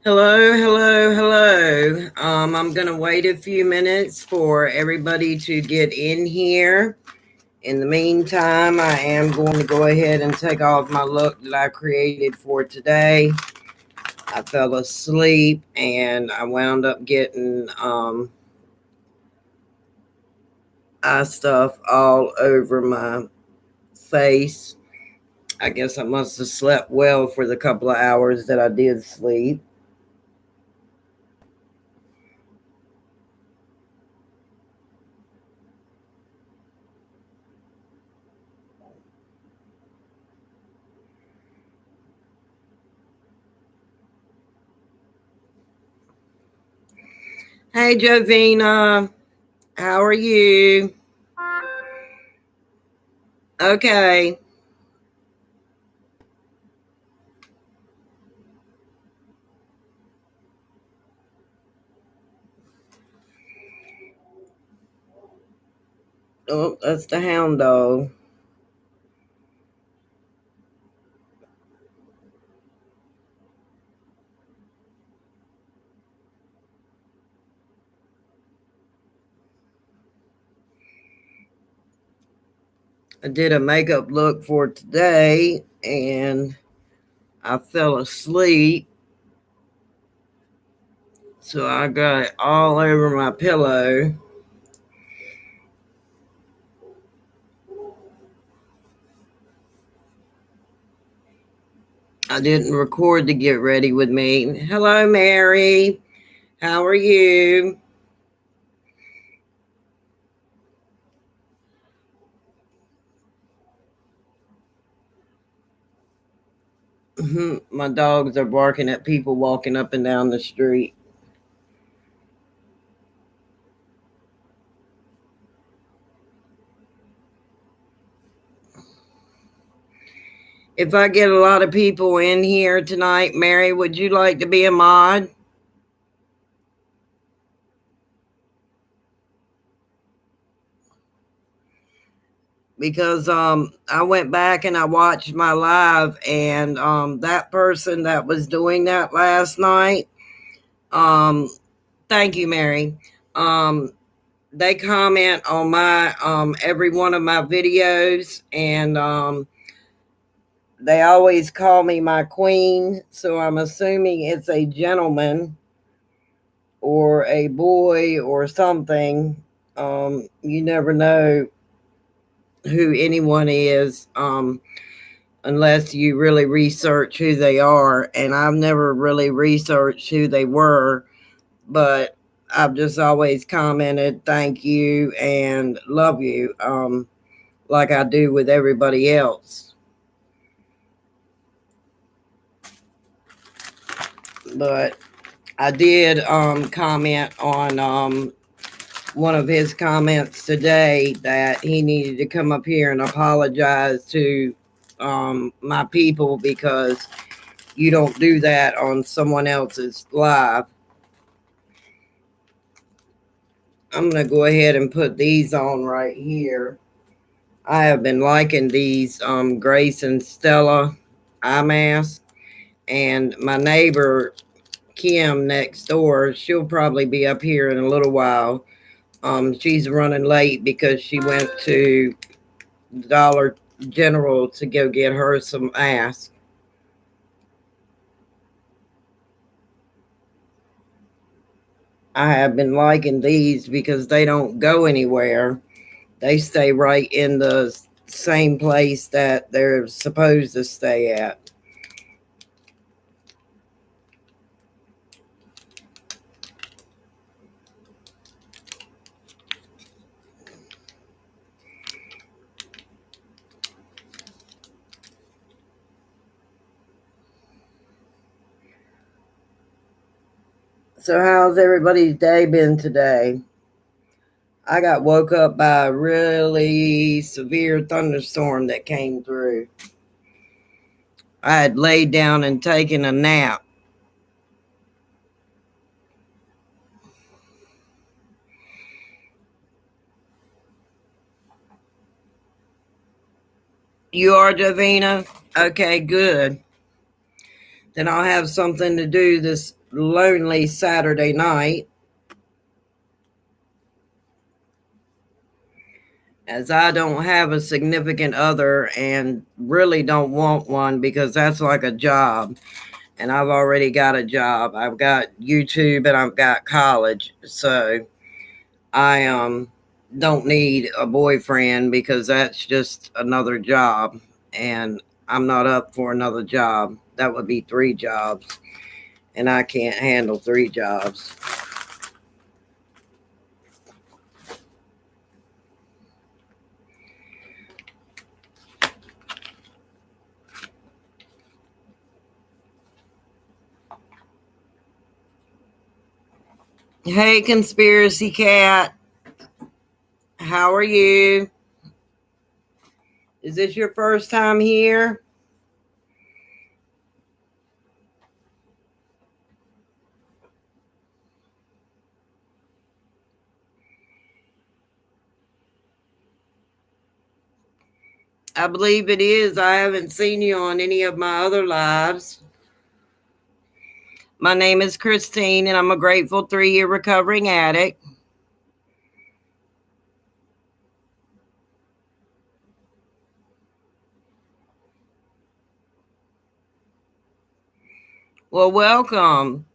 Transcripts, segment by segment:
Hello, hello, hello. I'm going to wait a few minutes for everybody to get in here. In the meantime, I am going to go ahead and take off my look that I created for today. I fell asleep and I wound up getting eye stuff all over my face. I guess I must have slept well for the couple of hours that I did sleep. Hey, Jovina. How are you? Okay. Oh, that's the hound dog. I did a makeup look for today and I fell asleep. So I got it all over my pillow. I didn't record to get ready with me. Hello, Mary. How are you? My dogs are barking at people walking up and down the street. If I get a lot of people in here tonight, Mary, would you like to be a mod? Because I went back and I watched my live and that person that was doing that last night, um thank you, Mary. um they comment on my every one of my videos, and they always call me my queen, so I'm assuming it's a gentleman or a boy or something. You never know who anyone is, unless you really research who they are. And I've never really researched who they were, but I've just always commented thank you and love you, like I do with everybody else. But I did comment on one of his comments today that he needed to come up here and apologize to my people, because you don't do that on someone else's live. I'm going to go ahead and put these on right here. I have been liking these Grace and Stella eye masks. And my neighbor, Kim, next door, she'll probably be up here in a little while. She's running late because she went to Dollar General to go get her some masks. I have been liking these because they don't go anywhere. They stay right in the same place that they're supposed to stay at. So, how's everybody's day been today? I got woke up by a really severe thunderstorm that came through. I had laid down and taken a nap. You are, Jovina? Okay, good. Then I'll have something to do this lonely Saturday night, as I don't have a significant other and really don't want one because that's like a job. And I've already got a job. I've got YouTube and I've got college. So I don't need a boyfriend because that's just another job. And I'm not up for another job. That would be 3 jobs. And I can't handle 3 jobs. Hey, Conspiracy Cat. How are you? Is this your first time here? I believe it is. I haven't seen you on any of my other lives. My name is Christine, and I'm a grateful 3-year recovering addict. Well, welcome.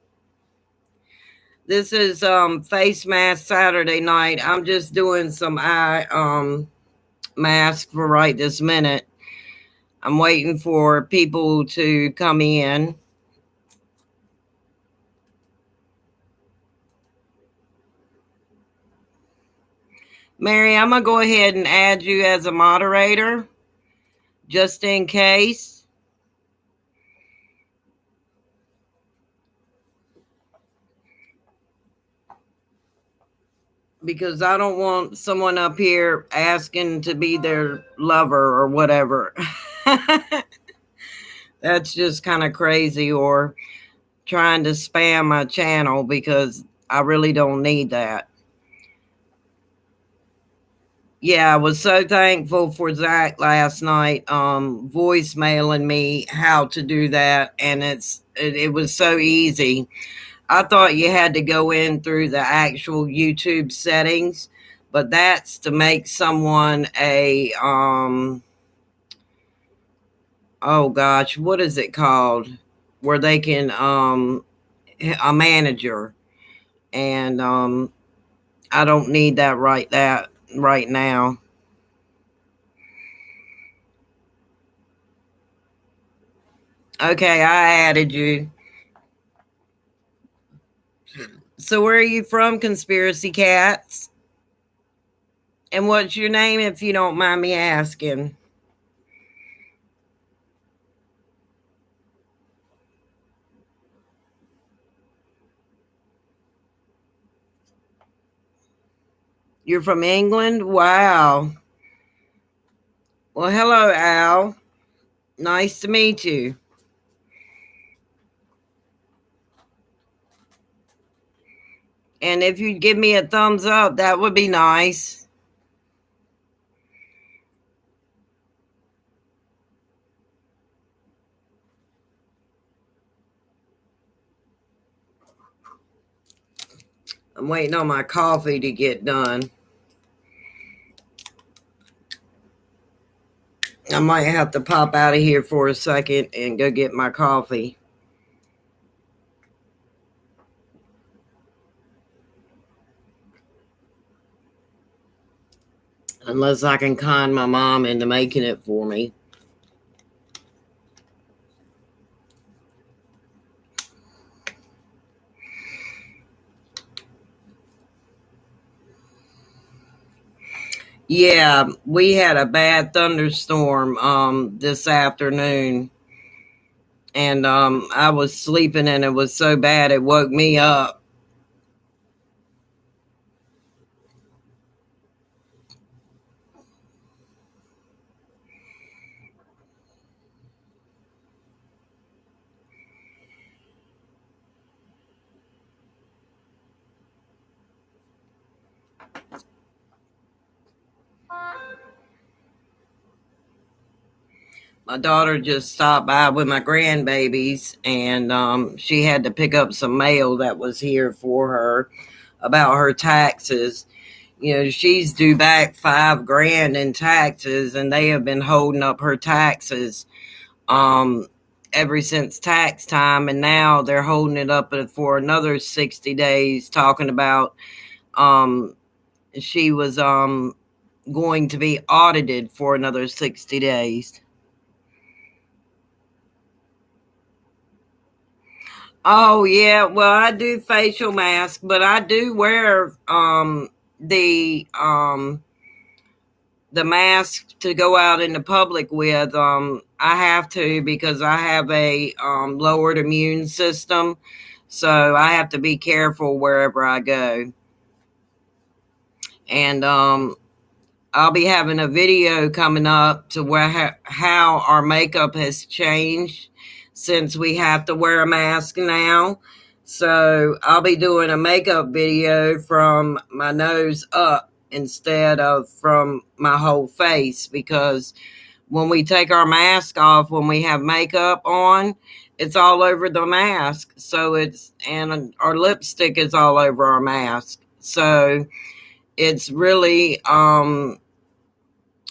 This is face mask Saturday night. I'm just doing some eye mask for right this minute. I'm waiting for people to come in. Mary, I'm gonna go ahead and add you as a moderator just in case. Because I don't want someone up here asking to be their lover or whatever. That's just kind of crazy, or trying to spam my channel because I really don't need that. Yeah, I was so thankful for Zach last night voicemailing me how to do that, and it was so easy. I thought you had to go in through the actual YouTube settings, but that's to make someone a oh gosh, what is it called? Where they can a manager, and I don't need that right now. Okay, I added you. So where are you from, Conspiracy Cats? And what's your name, if you don't mind me asking? You're from England? Wow. Well, hello, Al. Nice to meet you. And if you'd give me a thumbs up, that would be nice. I'm waiting on my coffee to get done. I might have to pop out of here for a second and go get my coffee. Unless I can con my mom into making it for me. Yeah, we had a bad thunderstorm this afternoon, and I was sleeping and it was so bad it woke me up. My daughter just stopped by with my grandbabies, and she had to pick up some mail that was here for her about her taxes. You know, she's due back $5,000 in taxes, and they have been holding up her taxes um, ever since tax time, and now they're holding it up for another 60 days, talking about um, she was going to be audited for another 60 days. Oh yeah, well I do facial mask, but I do wear the um the mask to go out in the public with. I have to because I have a lowered immune system, so I have to be careful wherever I go. And I'll be having a video coming up to where how our makeup has changed since we have to wear a mask now. So I'll be doing a makeup video from my nose up instead of from my whole face, because when we take our mask off, when we have makeup on, it's all over the mask. So and our lipstick is all over our mask. So it's really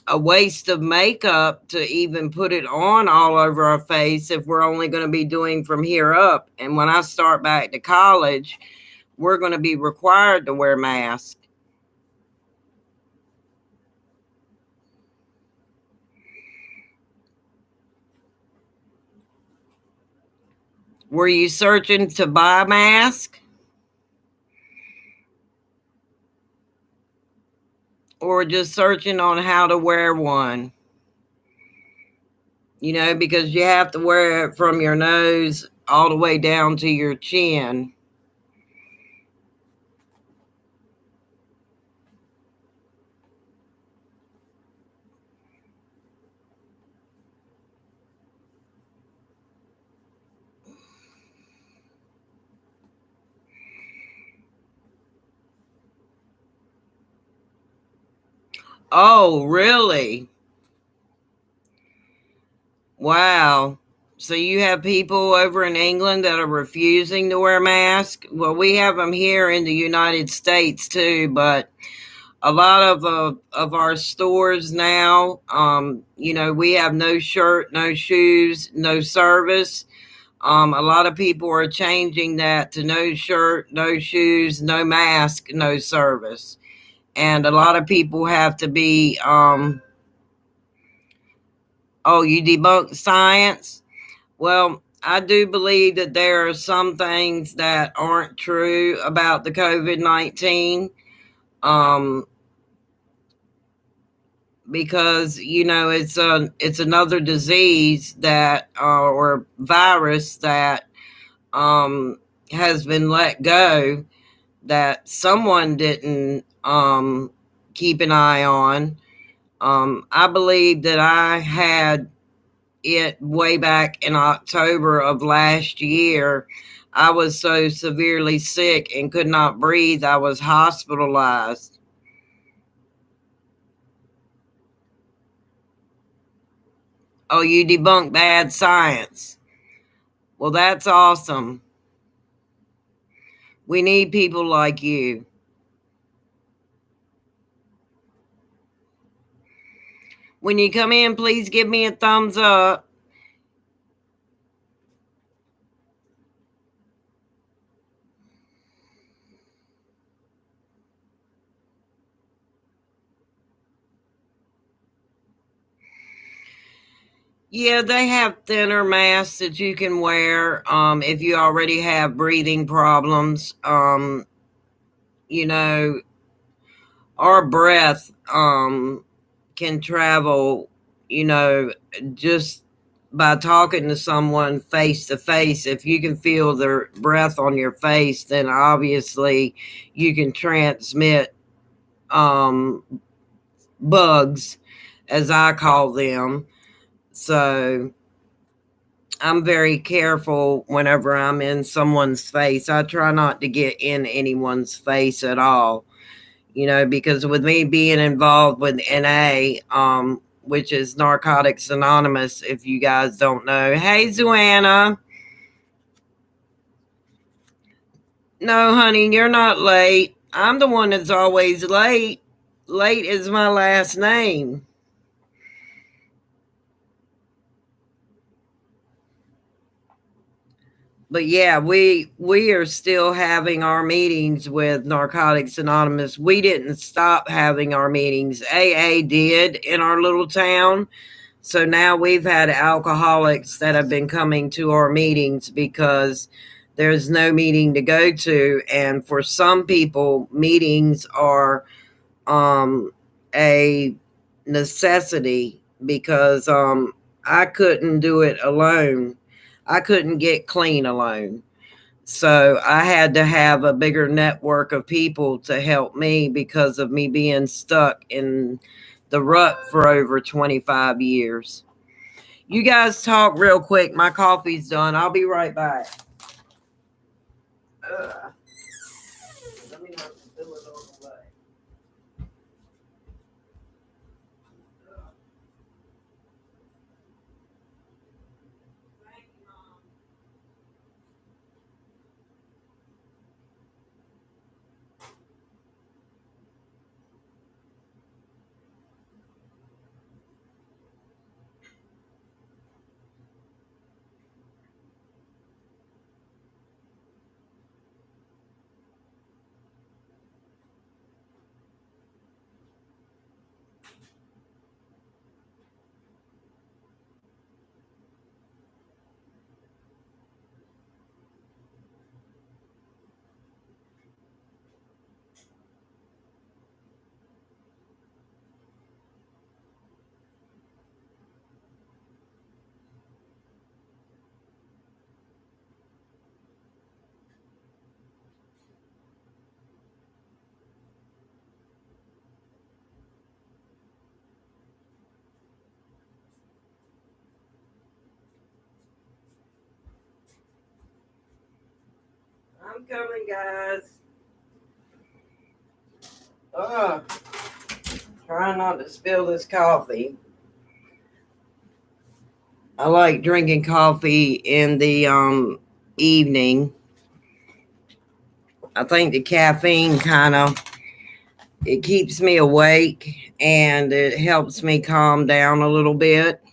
a waste of makeup to even put it on all over our face if we're only going to be doing from here up. And when I start back to college, we're going to be required to wear masks. Were you searching to buy a mask or just searching on how to wear one? You know, because you have to wear it from your nose all the way down to your chin. Oh, really? Wow. So you have people over in England that are refusing to wear masks? Well, we have them here in the United States too, but a lot of our stores now, you know, we have no shirt, no shoes, no service. A lot of people are changing that to no shirt, no shoes, no mask, no service. And a lot of people have to be, oh, you debunk science? Well, I do believe that there are some things that aren't true about the COVID-19. Um, because you know it's another disease that or virus that um, has been let go that someone didn't keep an eye on. I believe that I had it way back in October of last year. I was so severely sick and could not breathe. I was hospitalized. Oh, you debunk bad science. Well, that's awesome. We need people like you. When you come in, please give me a thumbs up. Yeah, they have thinner masks that you can wear if you already have breathing problems. You know, our breath can travel, you know, just by talking to someone face to face. If you can feel their breath on your face, then obviously you can transmit um, bugs, as I call them. So I'm very careful whenever I'm in someone's face. I try not to get in anyone's face at all, you know, because with me being involved with NA, which is Narcotics Anonymous, if you guys don't know. Hey, Zoanna. No, honey, you're not late. I'm the one that's always late. Late is my last name. But yeah, we are still having our meetings with Narcotics Anonymous. We didn't stop having our meetings. AA did in our little town. So now we've had alcoholics that have been coming to our meetings because there's no meeting to go to. And for some people, meetings are a necessity because I couldn't do it alone. I couldn't get clean alone. So I had to have a bigger network of people to help me because of me being stuck in the rut for over 25 years. You guys talk real quick. My coffee's done. I'll be right back. Ugh. Let me not spill it on the way. Thank you, Mom. I'm coming, guys. Ugh. Trying not to spill this coffee. I like drinking coffee in the evening. I think the caffeine kind of it keeps me awake and it helps me calm down a little bit.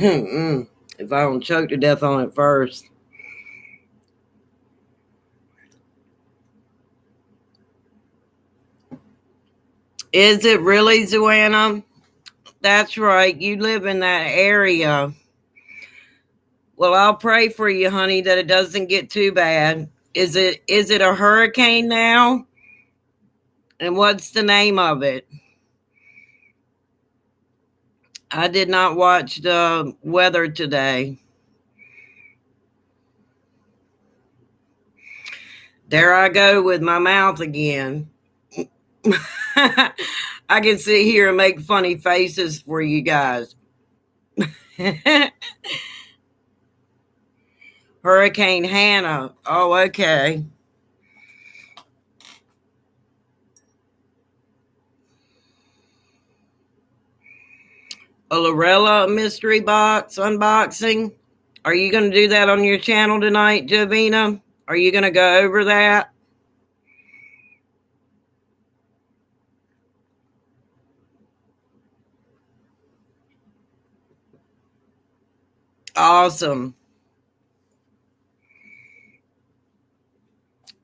If I don't choke to death on it first. Is it really, Zoanna? That's right. You live in that area. Well, I'll pray for you, honey, that it doesn't get too bad. Is it a hurricane now? And what's the name of it? I did not watch the weather today. There I go with my mouth again. I can sit here and make funny faces for you guys. Hurricane Hannah. Oh, okay. A Lorella mystery box unboxing. Are you going to do that on your channel tonight, Jovina? Are you going to go over that? Awesome.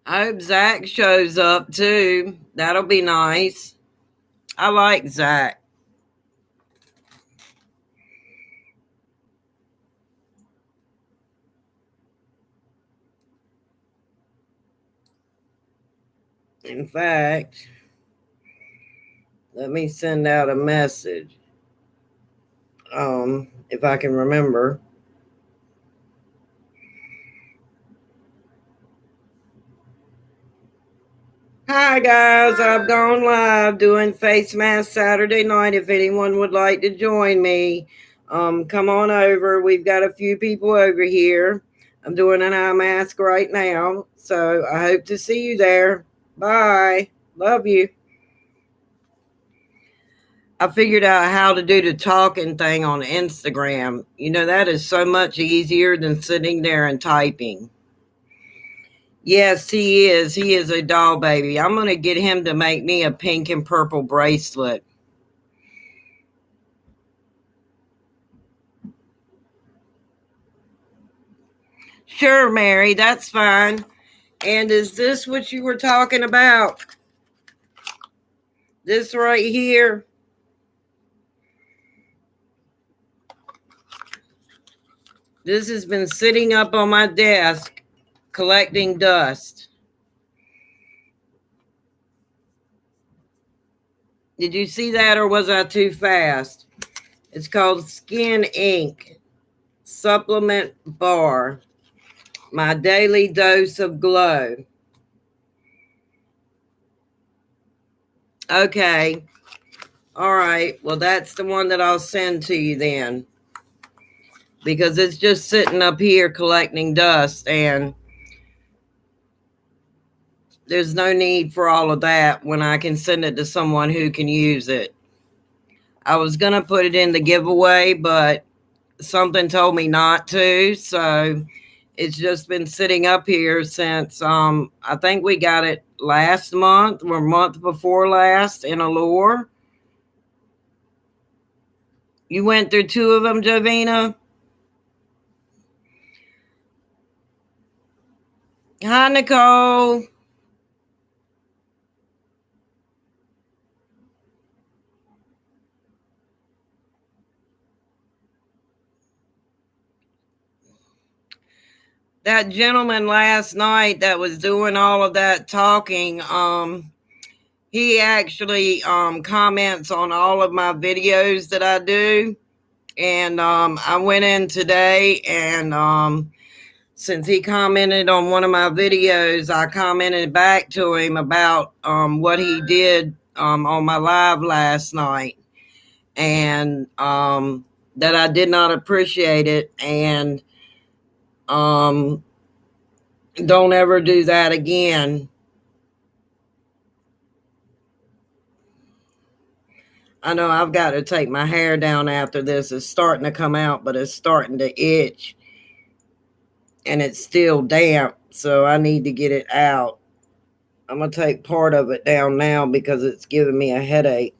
I hope Zach shows up too. That'll be nice. I like Zach. In fact, let me send out a message. If I can remember. Hi guys, I've gone live doing Face Mask Saturday night. If anyone would like to join me, come on over. We've got a few people over here. I'm doing an eye mask right now. So I hope to see you there. Bye. Love you. I figured out how to do the talking thing on Instagram. You know, that is so much easier than sitting there and typing. Yes, he is. He is a doll baby. I'm going to get him to make me a pink and purple bracelet. Sure, Mary, that's fine. And is this what you were talking about? This right here? This has been sitting up on my desk collecting dust. Did you see that, or was I too fast? It's called Skin Ink Supplement Bar. My daily dose of glow. Okay. All right. Well, that's the one that I'll send to you then. Because it's just sitting up here collecting dust, and there's no need for all of that when I can send it to someone who can use it. I was going to put it in the giveaway, but something told me not to. So it's just been sitting up here since I think we got it last month or month before last in Allure. You went through two of them, Jovina? Hi, Nicole. That gentleman last night that was doing all of that talking, he actually comments on all of my videos that I do. And I went in today, and since he commented on one of my videos, I commented back to him about what he did on my live last night, and that I did not appreciate it, and um, don't ever do that again. I know I've got to take my hair down after this. It's starting to come out, but it's starting to itch, and it's still damp, so I need to get it out. I'm going to take part of it down now because it's giving me a headache.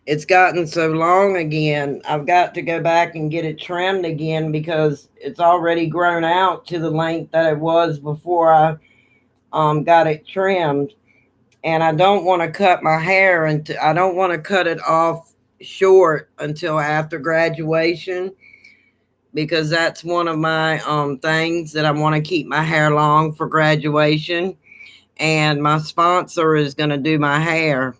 It's gotten so long again. I've got to go back and get it trimmed again because it's already grown out to the length that it was before I got it trimmed. And I don't want to cut my hair, and I don't want to cut it off short until after graduation, because that's one of my things that I want to keep my hair long for graduation. And my sponsor is going to do my hair.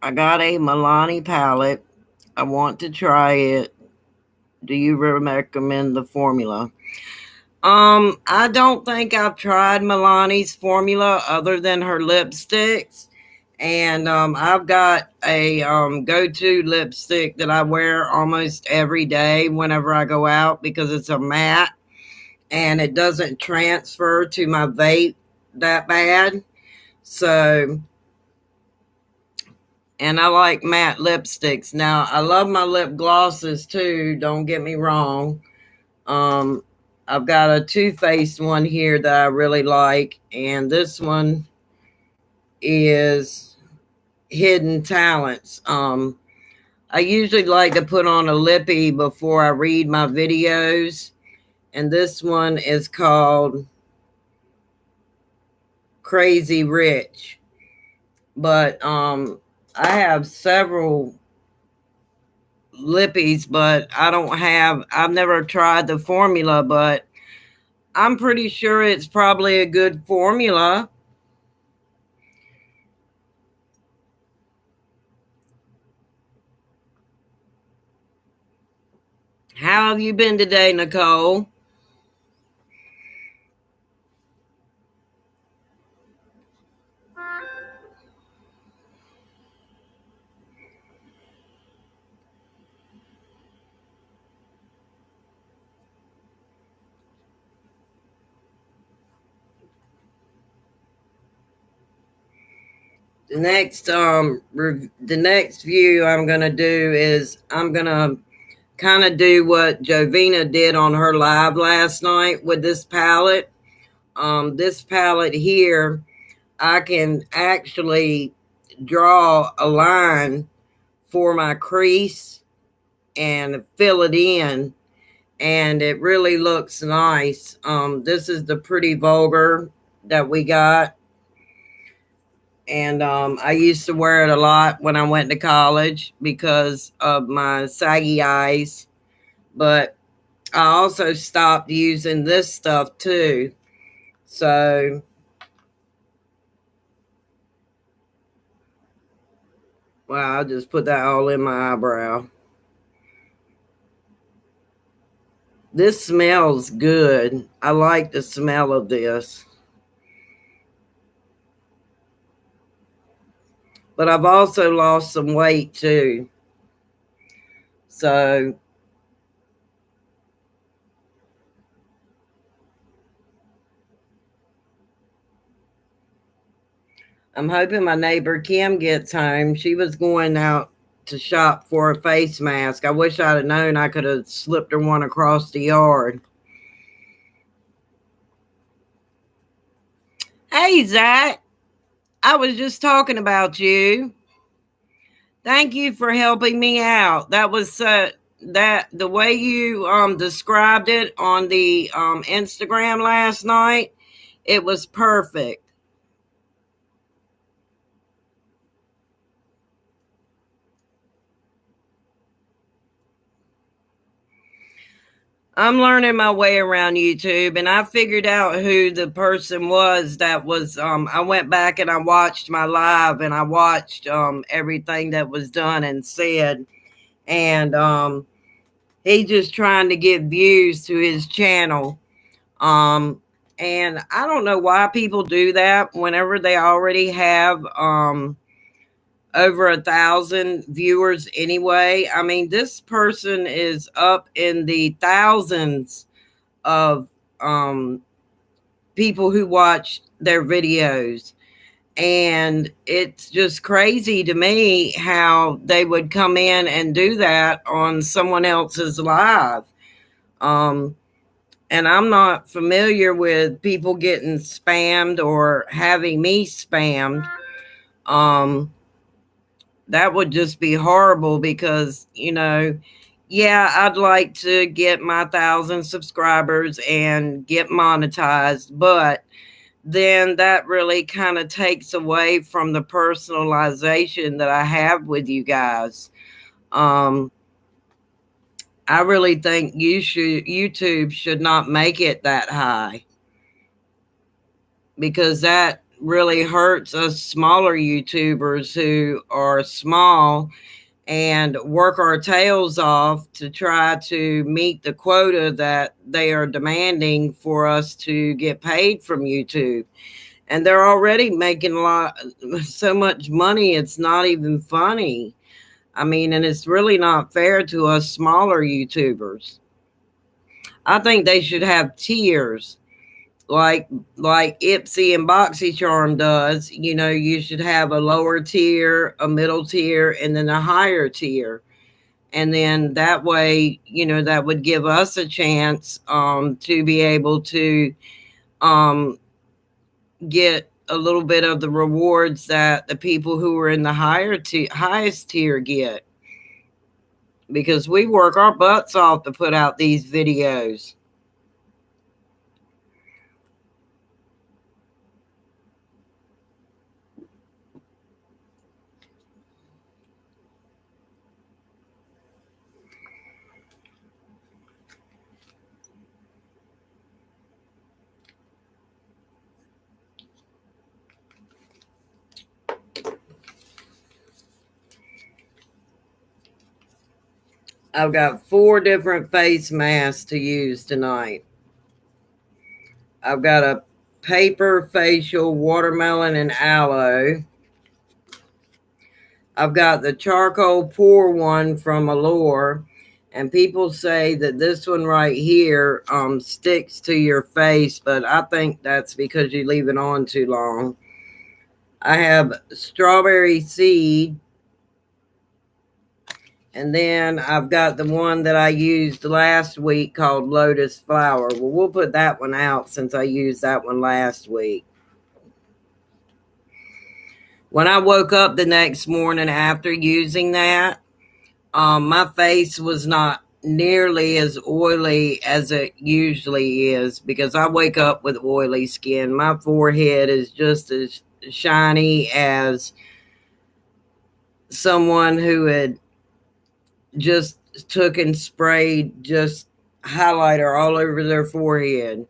I got a Milani palette. I want to try it. Do you recommend the formula? I don't think I've tried Milani's formula other than her lipsticks. And I've got a go-to lipstick that I wear almost every day whenever I go out because it's a matte and it doesn't transfer to my vape that bad. So, and I like matte lipsticks. Now, I love my lip glosses too, don't get me wrong. Um, I've got a Too Faced one here that I really like, and this one is Hidden Talents. I usually like to put on a lippy before I read my videos, and this one is called Crazy Rich. But I have several lippies, but I've never tried the formula, but I'm pretty sure it's probably a good formula. How have you been today, Nicole? The next view I'm gonna do is I'm gonna kind of do what Jovina did on her live last night with this palette. This palette here, I can actually draw a line for my crease and fill it in, and it really looks nice. This is the Pretty Vulgar that we got, and I used to wear it a lot when I went to college because of my saggy eyes, but I also stopped using this stuff too. So, well, I'll just put that all in my eyebrow. This smells good. I like the smell of this. But I've also lost some weight too. So I'm hoping my neighbor Kim gets home. She was going out to shop for a face mask. I wish I'd have known I could have slipped her one across the yard. Hey, Zach. I was just talking about you. Thank you for helping me out. That was that the way you described it on the Instagram last night. It was perfect. I'm learning my way around YouTube, and I figured out who the person was that was. I went back and I watched my live, and I watched everything that was done and said, and he just trying to get views to his channel. And I don't know why people do that whenever they already have over 1,000 viewers anyway. I mean, this person is up in the thousands of people who watch their videos. And it's just crazy to me how they would come in and do that on someone else's live. And I'm not familiar with people getting spammed or having me spammed. Um, that would just be horrible because, yeah, I'd like to get my 1,000 subscribers and get monetized, but then that really kind of takes away from the personalization that I have with you guys. I really think YouTube should not make it that high, because that really hurts us smaller YouTubers who are small and work our tails off to try to meet the quota that they are demanding for us to get paid from YouTube. And they're already making so much money, it's not even funny. I mean, and it's really not fair to us smaller YouTubers. I think they should have tiers, like Ipsy and BoxyCharm does. You should have a lower tier, a middle tier, and then a higher tier. And then that way, that would give us a chance to be able to um, get a little bit of the rewards that the people who are in the highest tier get, because we work our butts off to put out these videos. I've got 4 different face masks to use tonight. I've got a paper facial watermelon and aloe. I've got the charcoal pour one from Allure, and people say that this one right here sticks to your face, but I think that's because you leave it on too long. I have strawberry seed, and then I've got the one that I used last week called lotus flower. Well, we'll put that one out since I used that one last week. When I woke up the next morning after using that, my face was not nearly as oily as it usually is because I wake up with oily skin. My forehead is just as shiny as someone who had just took and sprayed just highlighter all over their forehead.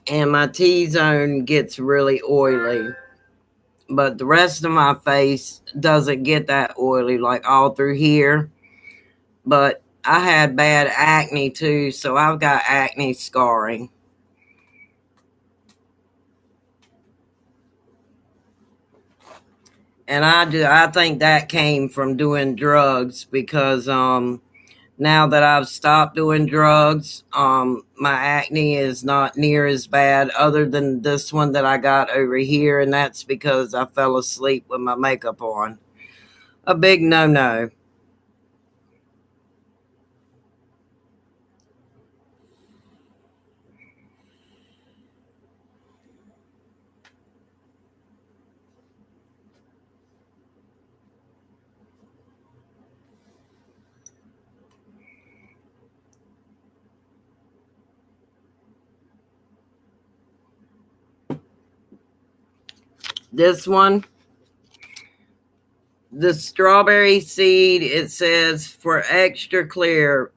And my T-zone gets really oily. But the rest of my face doesn't get that oily, like all through here. But I had bad acne too, so I've got acne scarring. And I think that came from doing drugs because now that I've stopped doing drugs, my acne is not near as bad, other than this one that I got over here, and that's because I fell asleep with my makeup on. A big no-no. This one, the strawberry seed, it says for extra clear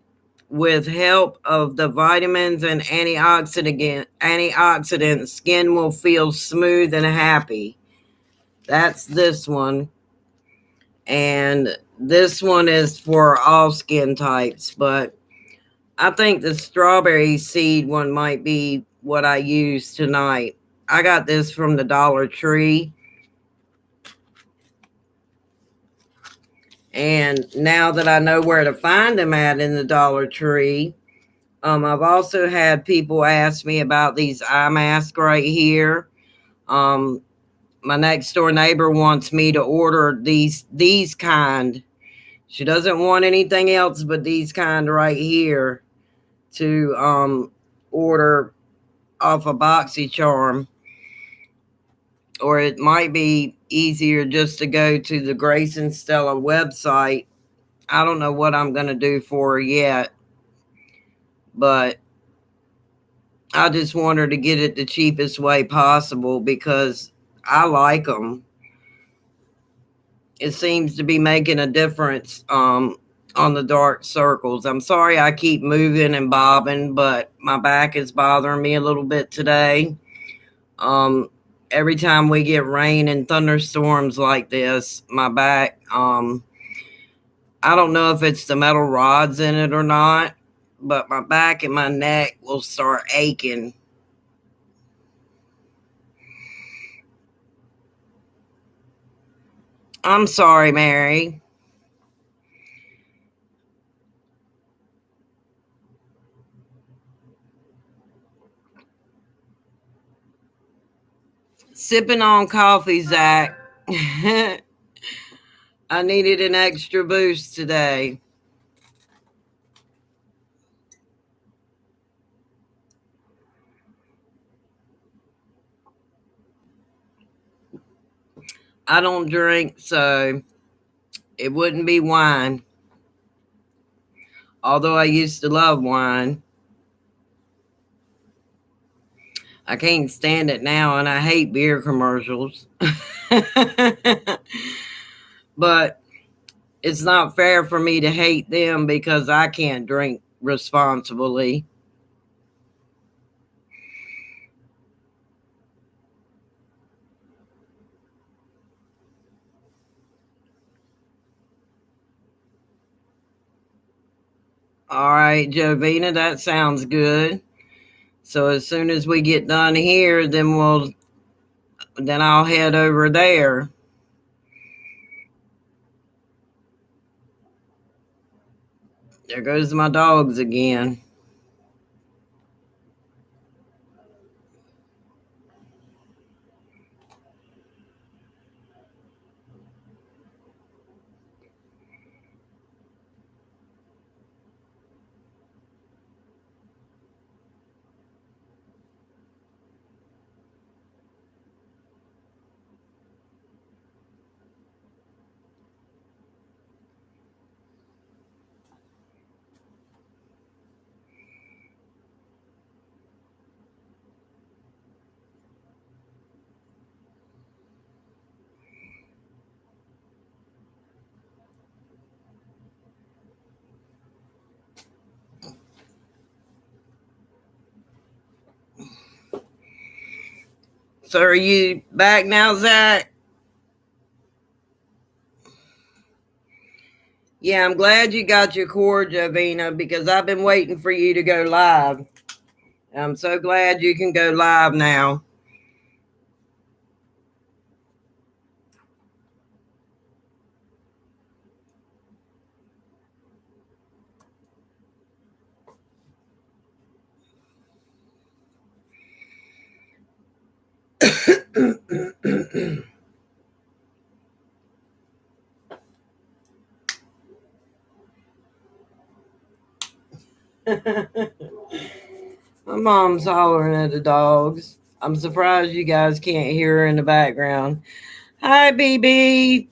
with help of the vitamins and antioxidants, skin will feel smooth and happy. That's this one. And this one is for all skin types, but I think the strawberry seed one might be what I use tonight. I got this from the Dollar Tree. And now that I know where to find them at in the Dollar Tree, I've also had people ask me about these eye masks right here. My next door neighbor wants me to order these kind. She doesn't want anything else but these kind right here to order off a BoxyCharm. Or it might be easier just to go to the Grace and Stella website. I don't know what I'm going to do for her yet, but I just want her to get it the cheapest way possible because I like them. It seems to be making a difference on the dark circles. I'm sorry I keep moving and bobbing, but my back is bothering me a little bit today. Every time we get rain and thunderstorms like this, my back, I don't know if it's the metal rods in it or not, but my back and my neck will start aching. I'm sorry, Mary. Sipping on coffee, Zach. I needed an extra boost today. I don't drink, so it wouldn't be wine. Although I used to love wine. I can't stand it now, and I hate beer commercials. But it's not fair for me to hate them because I can't drink responsibly. All right, Jovina, that sounds good. So as soon as we get done here, then I'll head over there. There goes my dogs again. So are you back now, Zach? Yeah, I'm glad you got your cord, Jovina, because I've been waiting for you to go live. I'm so glad you can go live now. My mom's hollering at the dogs. I'm surprised you guys can't hear her in the background. Hi, BB.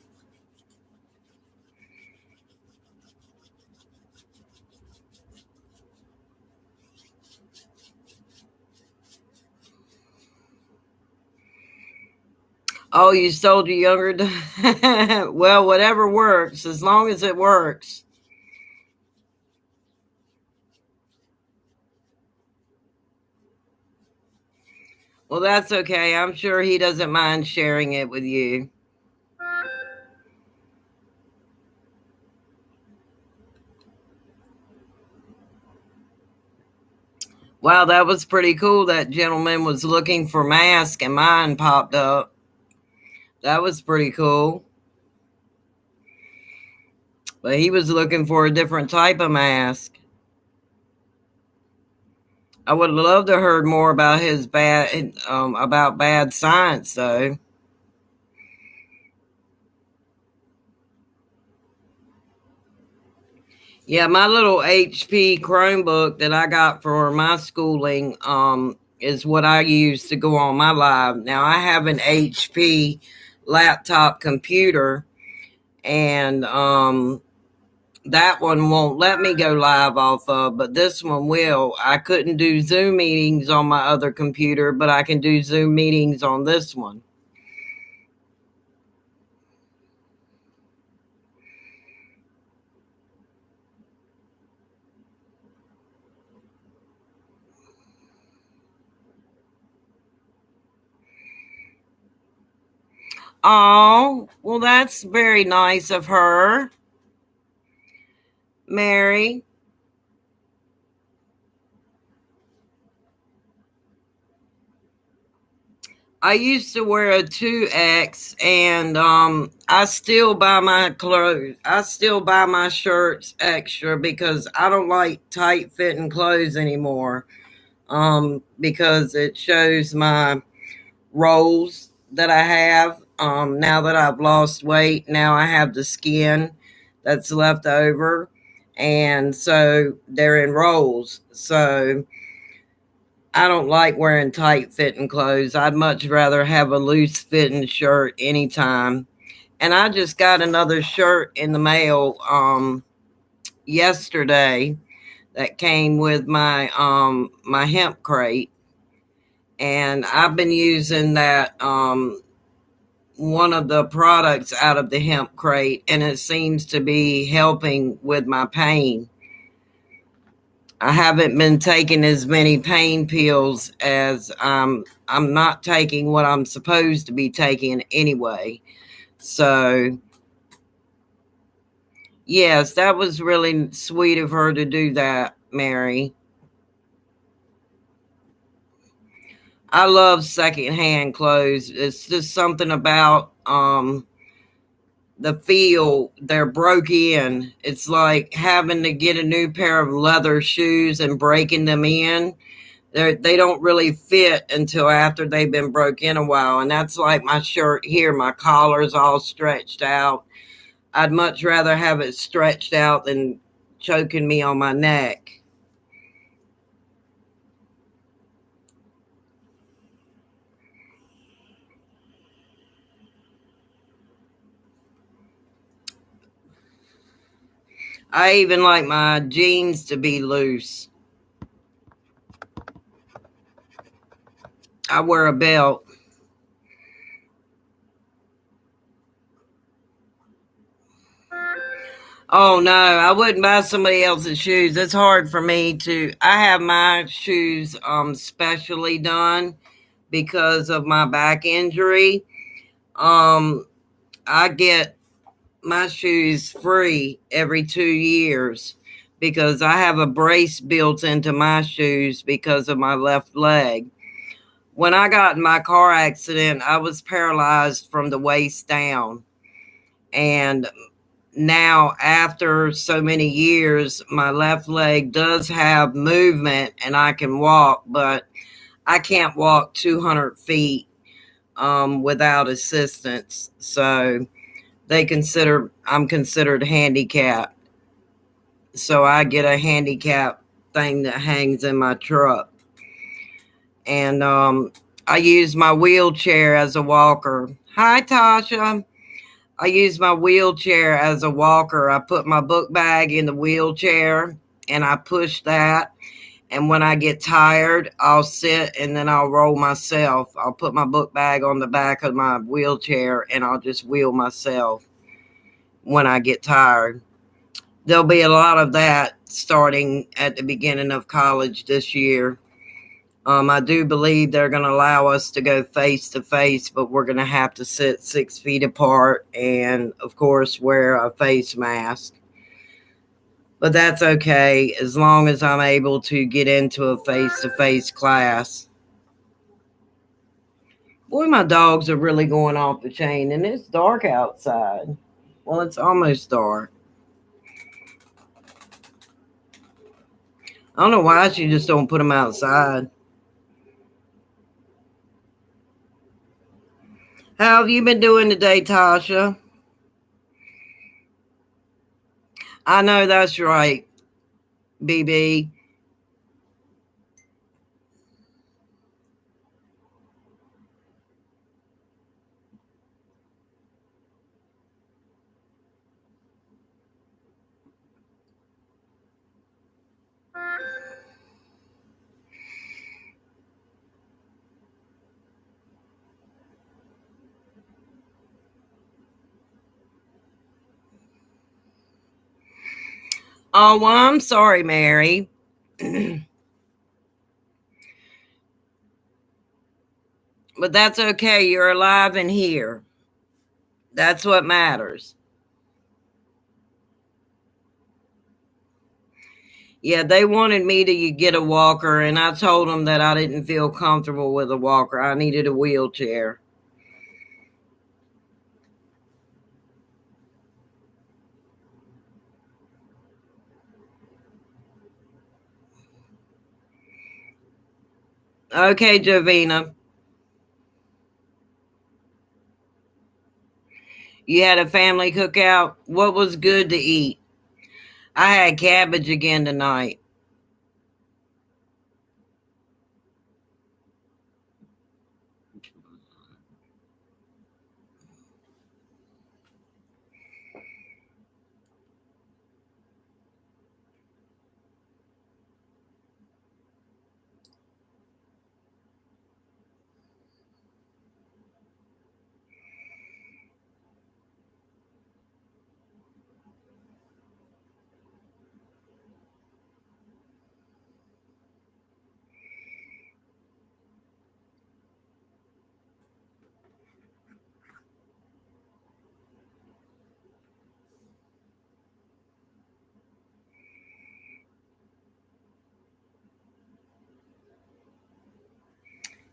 Oh, you sold your younger. Well, whatever works, as long as it works. Well, that's okay. I'm sure he doesn't mind sharing it with you. Wow, that was pretty cool. That gentleman was looking for mask and mine popped up. That was pretty cool. But he was looking for a different type of mask. I would love to heard more about his about bad science though. Yeah, my little HP Chromebook that I got for my schooling is what I use to go on my live. Now I have an HP laptop computer, and that one won't let me go live off of, but this one will. I couldn't do Zoom meetings on my other computer, but I can do Zoom meetings on this one. Oh, well, that's very nice of her, Mary. I used to wear a 2X, and I still buy my clothes. I still buy my shirts extra because I don't like tight fitting clothes anymore. Because it shows my rolls that I have. Now that I've lost weight, now I have the skin that's left over, and so they're in rolls. So I don't like wearing tight fitting clothes. I'd much rather have a loose fitting shirt anytime. And I just got another shirt in the mail yesterday that came with my hemp crate, and I've been using that one of the products out of the hemp crate, and it seems to be helping with my pain. I haven't been taking as many pain pills as I'm not taking what I'm supposed to be taking anyway. So, yes, that was really sweet of her to do that, Mary. I love secondhand clothes. It's just something about the feel they're broke in. It's like having to get a new pair of leather shoes and breaking them in. They don't really fit until after they've been broke in a while. And that's like my shirt here. My collar's all stretched out. I'd much rather have it stretched out than choking me on my neck. I even like my jeans to be loose. I wear a belt. Oh no, I wouldn't buy somebody else's shoes. It's hard for me to. I have my shoes specially done because of my back injury. Um, I get my shoes free every 2 years because I have a brace built into my shoes because of my left leg. When I got in my car accident, I was paralyzed from the waist down. And now, after so many years, my left leg does have movement and I can walk, but I can't walk 200 feet without assistance. So I'm considered handicapped. So I get a handicap thing that hangs in my truck. And I use my wheelchair as a walker. Hi, Tasha. I use my wheelchair as a walker. I put my book bag in the wheelchair and I push that. And when I get tired, I'll sit and then I'll roll myself. I'll put my book bag on the back of my wheelchair and I'll just wheel myself when I get tired. There'll be a lot of that starting at the beginning of college this year. I do believe they're going to allow us to go face to face, but we're going to have to sit 6 feet apart and, of course, wear a face mask. But that's okay as long as I'm able to get into a face to face class. Boy, my dogs are really going off the chain, and it's dark outside. Well, it's almost dark. I don't know why she just don't put them outside. How have you been doing today, Tasha? I know that's right, BB. Oh, well, I'm sorry, Mary. But that's okay. You're alive and here. That's what matters. Yeah, they wanted me to get a walker, and I told them that I didn't feel comfortable with a walker. I needed a wheelchair. Okay, Jovina. You had a family cookout. What was good to eat? I had cabbage again tonight.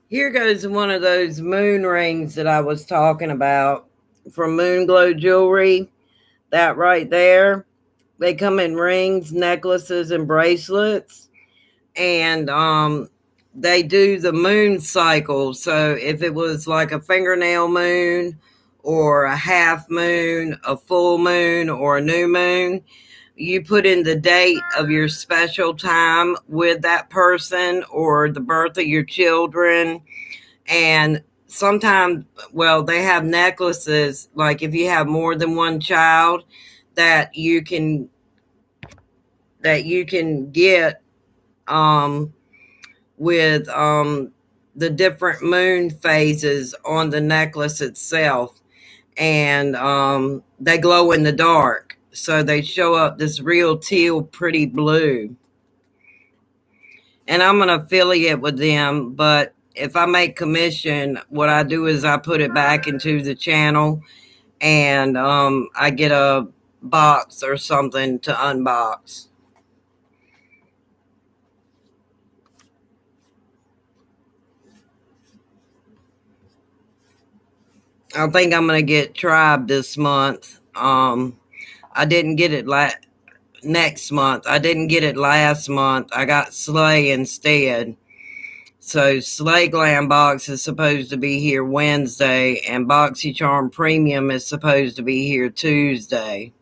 Here goes one of those moon rings that I was talking about from Moon Glow Jewelry. That right there. They come in rings, necklaces, and bracelets. And they do the moon cycle. So if it was like a fingernail moon or a half moon, a full moon, or a new moon, you put in the date of your special time with that person or the birth of your children. And sometimes, well, they have necklaces, like if you have more than one child, that you can get with the different moon phases on the necklace itself. And they glow in the dark. So they show up this real teal, pretty blue. And I'm an affiliate with them, but if I make commission, what I do is I put it back into the channel, and I get a box or something to unbox. I think I'm gonna get Tribe this month. I didn't get it next month. I didn't get it last month. I got Slay instead. So Slay Glam Box is supposed to be here Wednesday, and BoxyCharm Premium is supposed to be here Tuesday.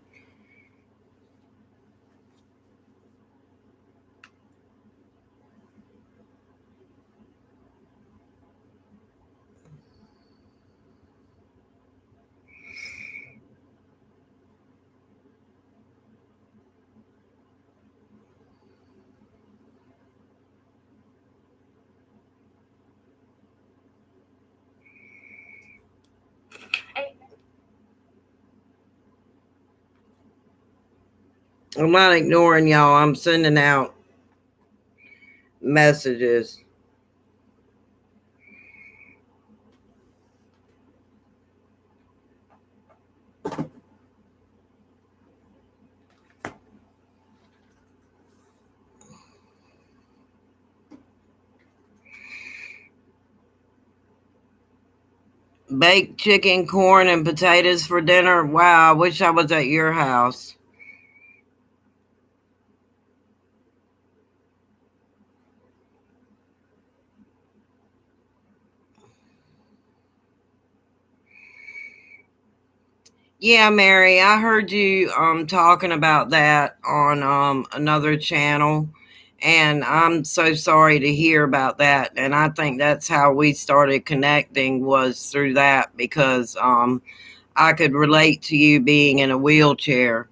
I'm not ignoring y'all. I'm sending out messages. Baked chicken, corn, and potatoes for dinner. Wow, I wish I was at your house. Yeah, Mary, I heard you talking about that on another channel, and I'm so sorry to hear about that. And I think that's how we started connecting, was through that, because I could relate to you being in a wheelchair.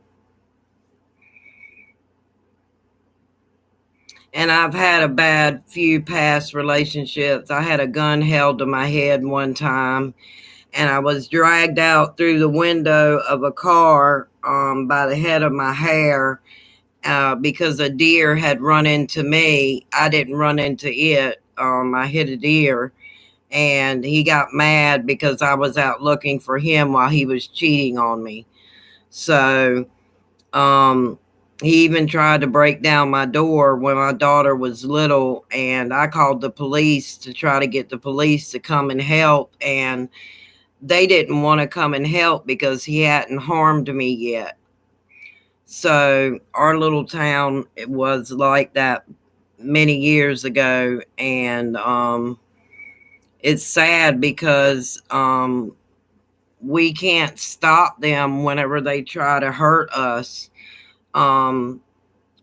And I've had a bad few past relationships. I had a gun held to my head one time, and I was dragged out through the window of a car by the head of my hair because a deer had run into me. I didn't run into it. I hit a deer, and he got mad because I was out looking for him while he was cheating on me. So um, he even tried to break down my door when my daughter was little, and I called the police to try to get the police to come and help, and they didn't want to come and help because he hadn't harmed me yet. So our little town, it was like that many years ago, and it's sad because we can't stop them whenever they try to hurt us. Um,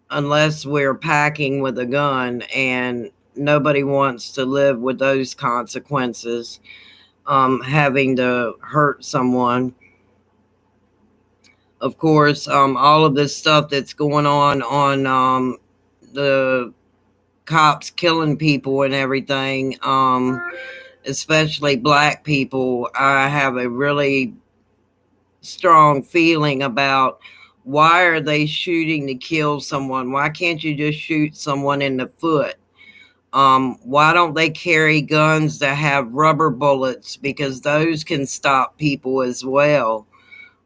Unless we're packing with a gun, and nobody wants to live with those consequences, having to hurt someone. Of course, all of this stuff that's going on the cops killing people and everything, especially black people, I have a really strong feeling about, why are they shooting to kill someone? Why can't you just shoot someone in the foot? Why don't they carry guns that have rubber bullets? Because those can stop people as well.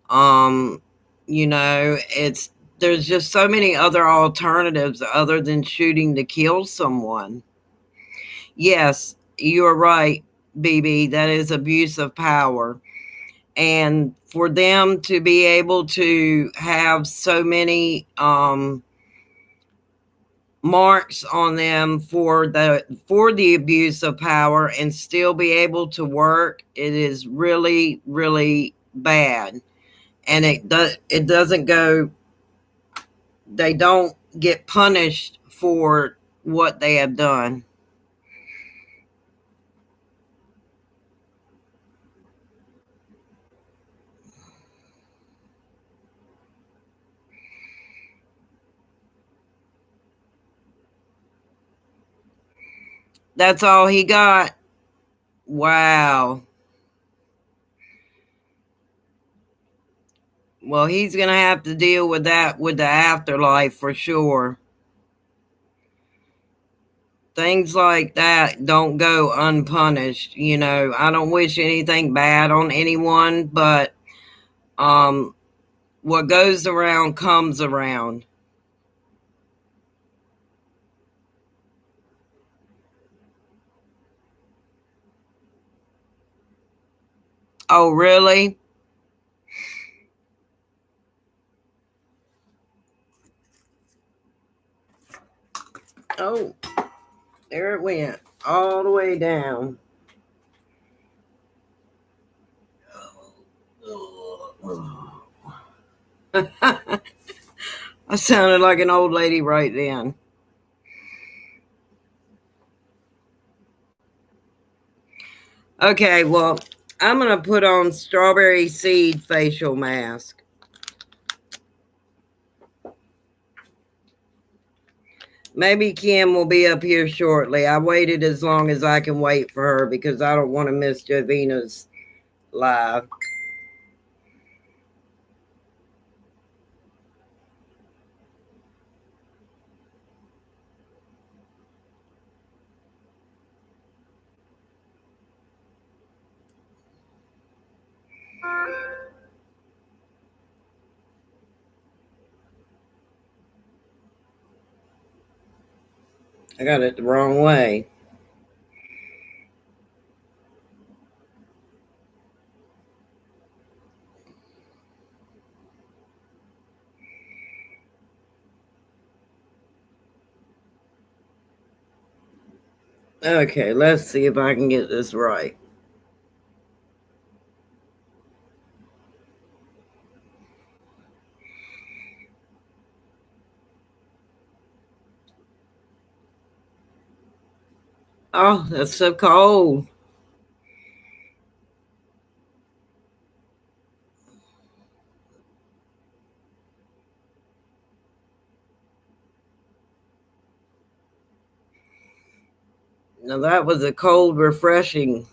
Um, it's there's just so many other alternatives other than shooting to kill someone. Yes, you are right, BB. That is abuse of power. And for them to be able to have so many marks on them for the abuse of power and still be able to work, it is really, really bad. And it doesn't go, they don't get punished for what they have done. That's all he got. Wow. Well, he's going to have to deal with that with the afterlife for sure. things like that don't go unpunished. I don't wish anything bad on anyone, but um, what goes around comes around. Oh, really? Oh, there it went all the way down. I sounded like an old lady right then. Okay, well, I'm going to put on strawberry seed facial mask. Maybe Kim will be up here shortly. I waited as long as I can wait for her because I don't want to miss Jovina's live. I got it the wrong way. Okay, let's see if I can get this right. Oh, that's so cold. Now that was a cold, refreshing.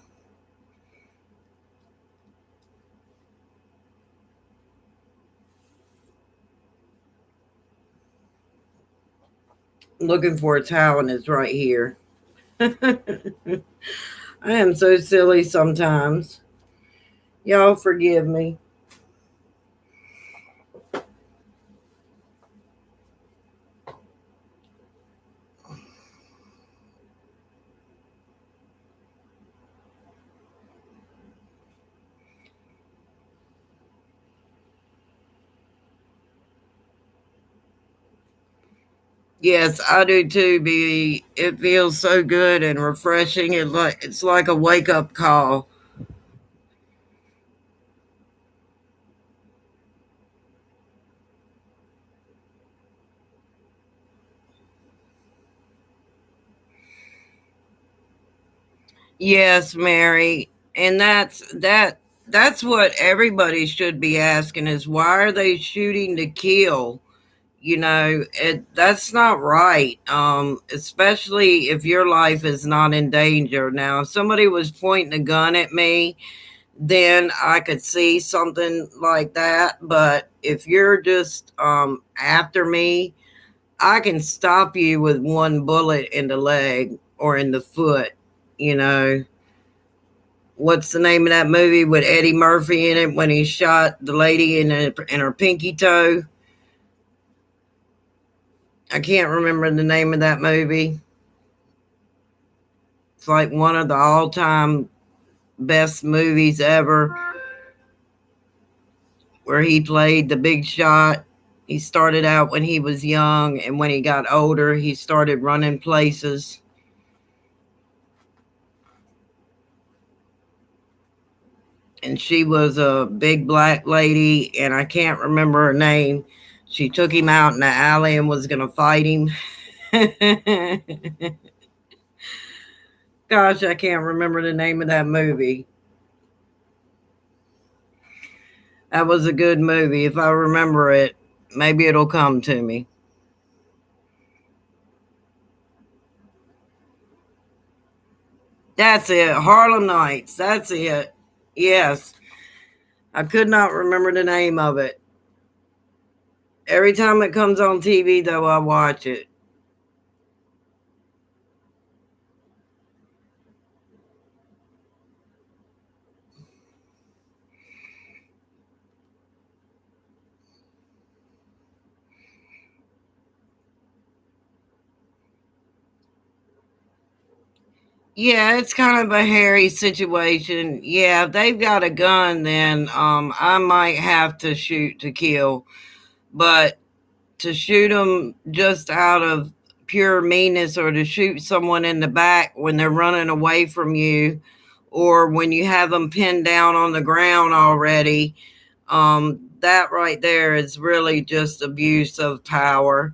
Looking for a towel and it's right here. I am so silly sometimes. Y'all forgive me. Yes, I do too. It feels so good and refreshing. It's like a wake up call. Yes, Mary, and that's what everybody should be asking is why are they shooting to kill? That's not right. Especially if your life is not in danger. Now, if somebody was pointing a gun at me, then I could see something like that. But if you're just after me, I can stop you with one bullet in the leg or in the foot. You know, what's the name of that movie with Eddie Murphy in it when he shot the lady in her pinky toe? I can't remember the name of that movie. It's like one of the all-time best movies ever where he played the big shot. He started out when he was young, and when he got older, he started running places. And she was a big black lady, and I can't remember her name. She took him out in the alley and was going to fight him. Gosh, I can't remember the name of that movie. That was a good movie. If I remember it, maybe it'll come to me. That's it. Harlem Nights. That's it. Yes. I could not remember the name of it. Every time it comes on TV, though, I watch it. Yeah, it's kind of a hairy situation. Yeah, if they've got a gun, then I might have to shoot to kill. But to shoot them just out of pure meanness, or to shoot someone in the back when they're running away from you, or when you have them pinned down on the ground already, that right there is really just abuse of power.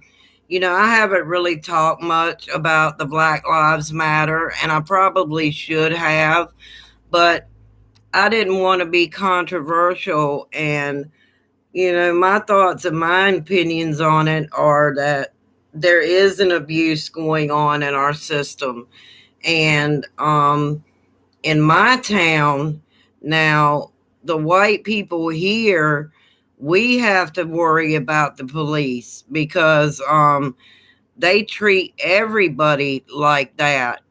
I haven't really talked much about the Black Lives Matter, and I probably should have, but I didn't want to be controversial. And, my thoughts and my opinions on it are that there is an abuse going on in our system. And in my town now, the white people here, we have to worry about the police because they treat everybody like that.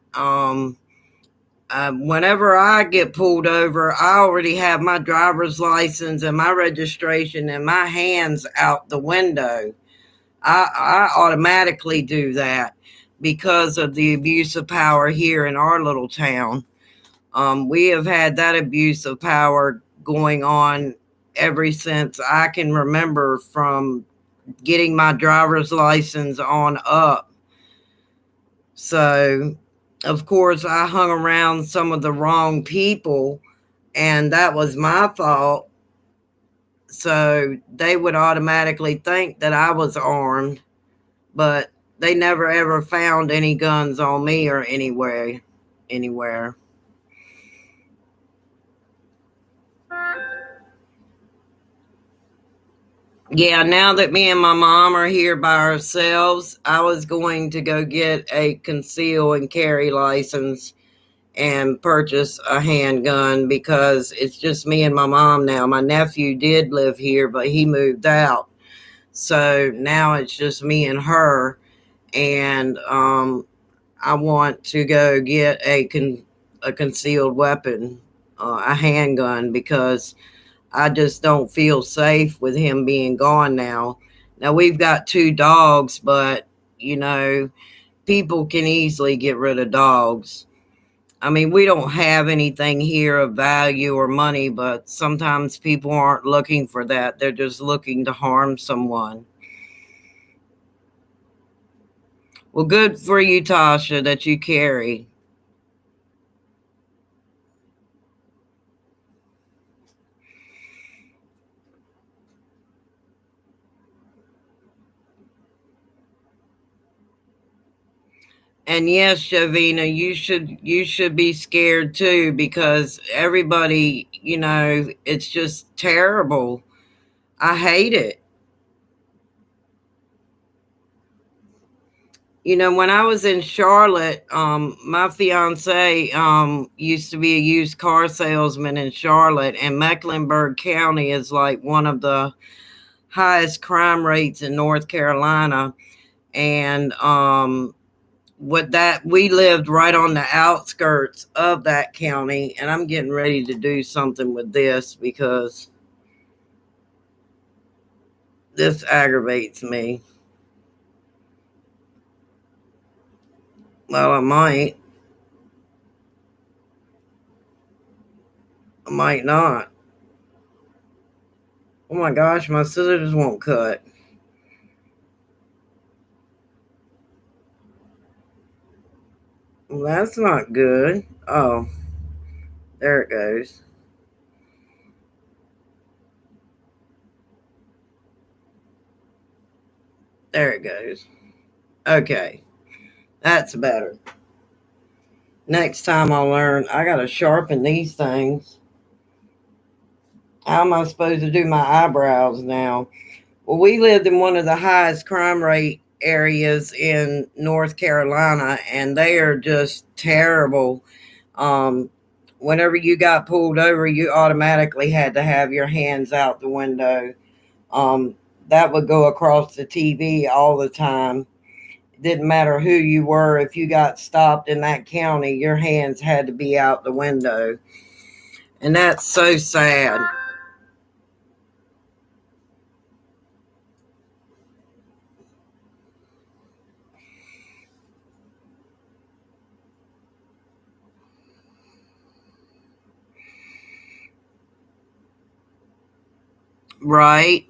Whenever I get pulled over, I already have my driver's license and my registration and my hands out the window. I automatically do that because of the abuse of power here in our little town. We have had that abuse of power going on ever since I can remember, from getting my driver's license on up. So, of course, I hung around some of the wrong people, and that was my fault. So, they would automatically think that I was armed, but they never ever found any guns on me or anywhere. Anywhere. Yeah, now that me and my mom are here by ourselves, I was going to go get a conceal and carry license and purchase a handgun because it's just me and my mom now. My nephew did live here, but he moved out. So now it's just me and her. And I want to go get a concealed weapon, a handgun, because I just don't feel safe with him being gone now. Now we've got two dogs, but people can easily get rid of dogs. I mean, we don't have anything here of value or money, but sometimes people aren't looking for that. They're just looking to harm someone. Well, good for you, Tasha, that you carry. And yes, Shavina, you should be scared too, because everybody, it's just terrible. I hate it. When I was in Charlotte, my fiance used to be a used car salesman in Charlotte, and Mecklenburg County is like one of the highest crime rates in North Carolina. And with that, we lived right on the outskirts of that county, and I'm getting ready to do something with this because this aggravates me. Well, I might not. Oh my gosh, my scissors won't cut. Well, that's not good. Oh, there it goes. There it goes. Okay, that's better. Next time I'll learn. I gotta sharpen these things. How am I supposed to do my eyebrows now? Well, we lived in one of the highest crime rate areas in North Carolina, and they are just terrible. Um, Whenever you got pulled over, you automatically had to have your hands out the window. Um, that would go across the TV all the time. It didn't matter who you were. If you got stopped in that county, your hands had to be out the window. And that's so sad. Right.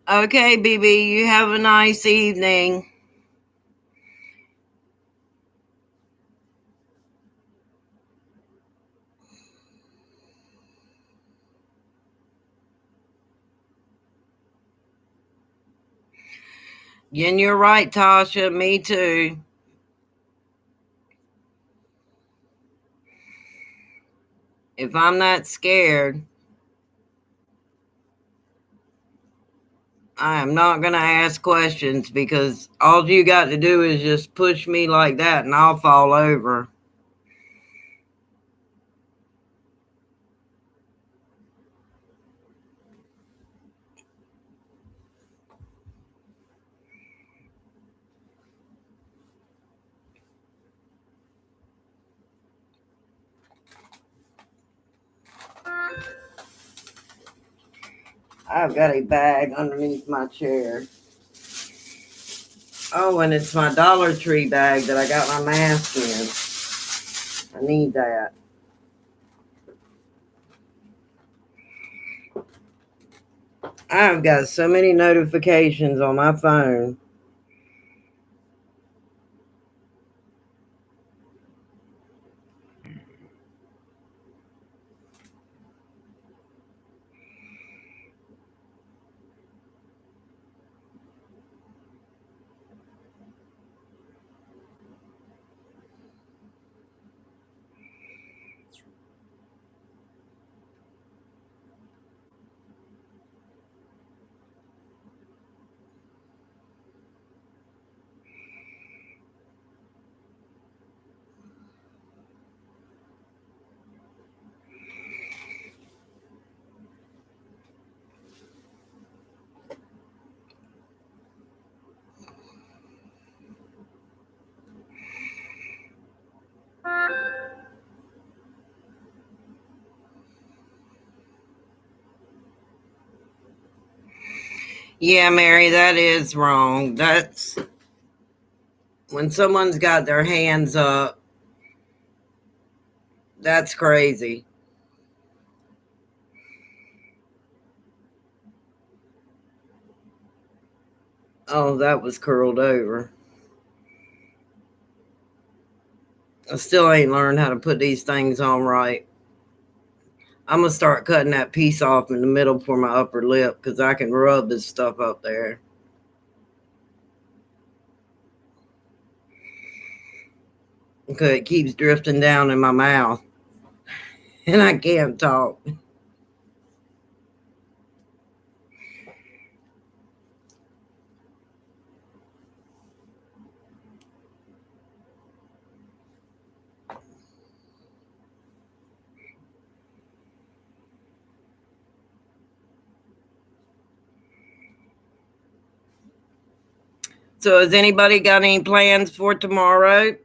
Okay, BB, you have a nice evening. And you're right, Tasha. Me too. If I'm not scared, I am not going to ask questions because all you got to do is just push me like that and I'll fall over. I've got a bag underneath my chair. Oh, and it's my Dollar Tree bag that I got my mask in. I need that. I've got so many notifications on my phone. Yeah, Mary, that is wrong. That's when someone's got their hands up. That's crazy. Oh, that was curled over. I still ain't learned how to put these things on right. I'm gonna start cutting that piece off in the middle for my upper lip because I can rub this stuff up there. Okay, it keeps drifting down in my mouth and I can't talk. So, has anybody got any plans for tomorrow?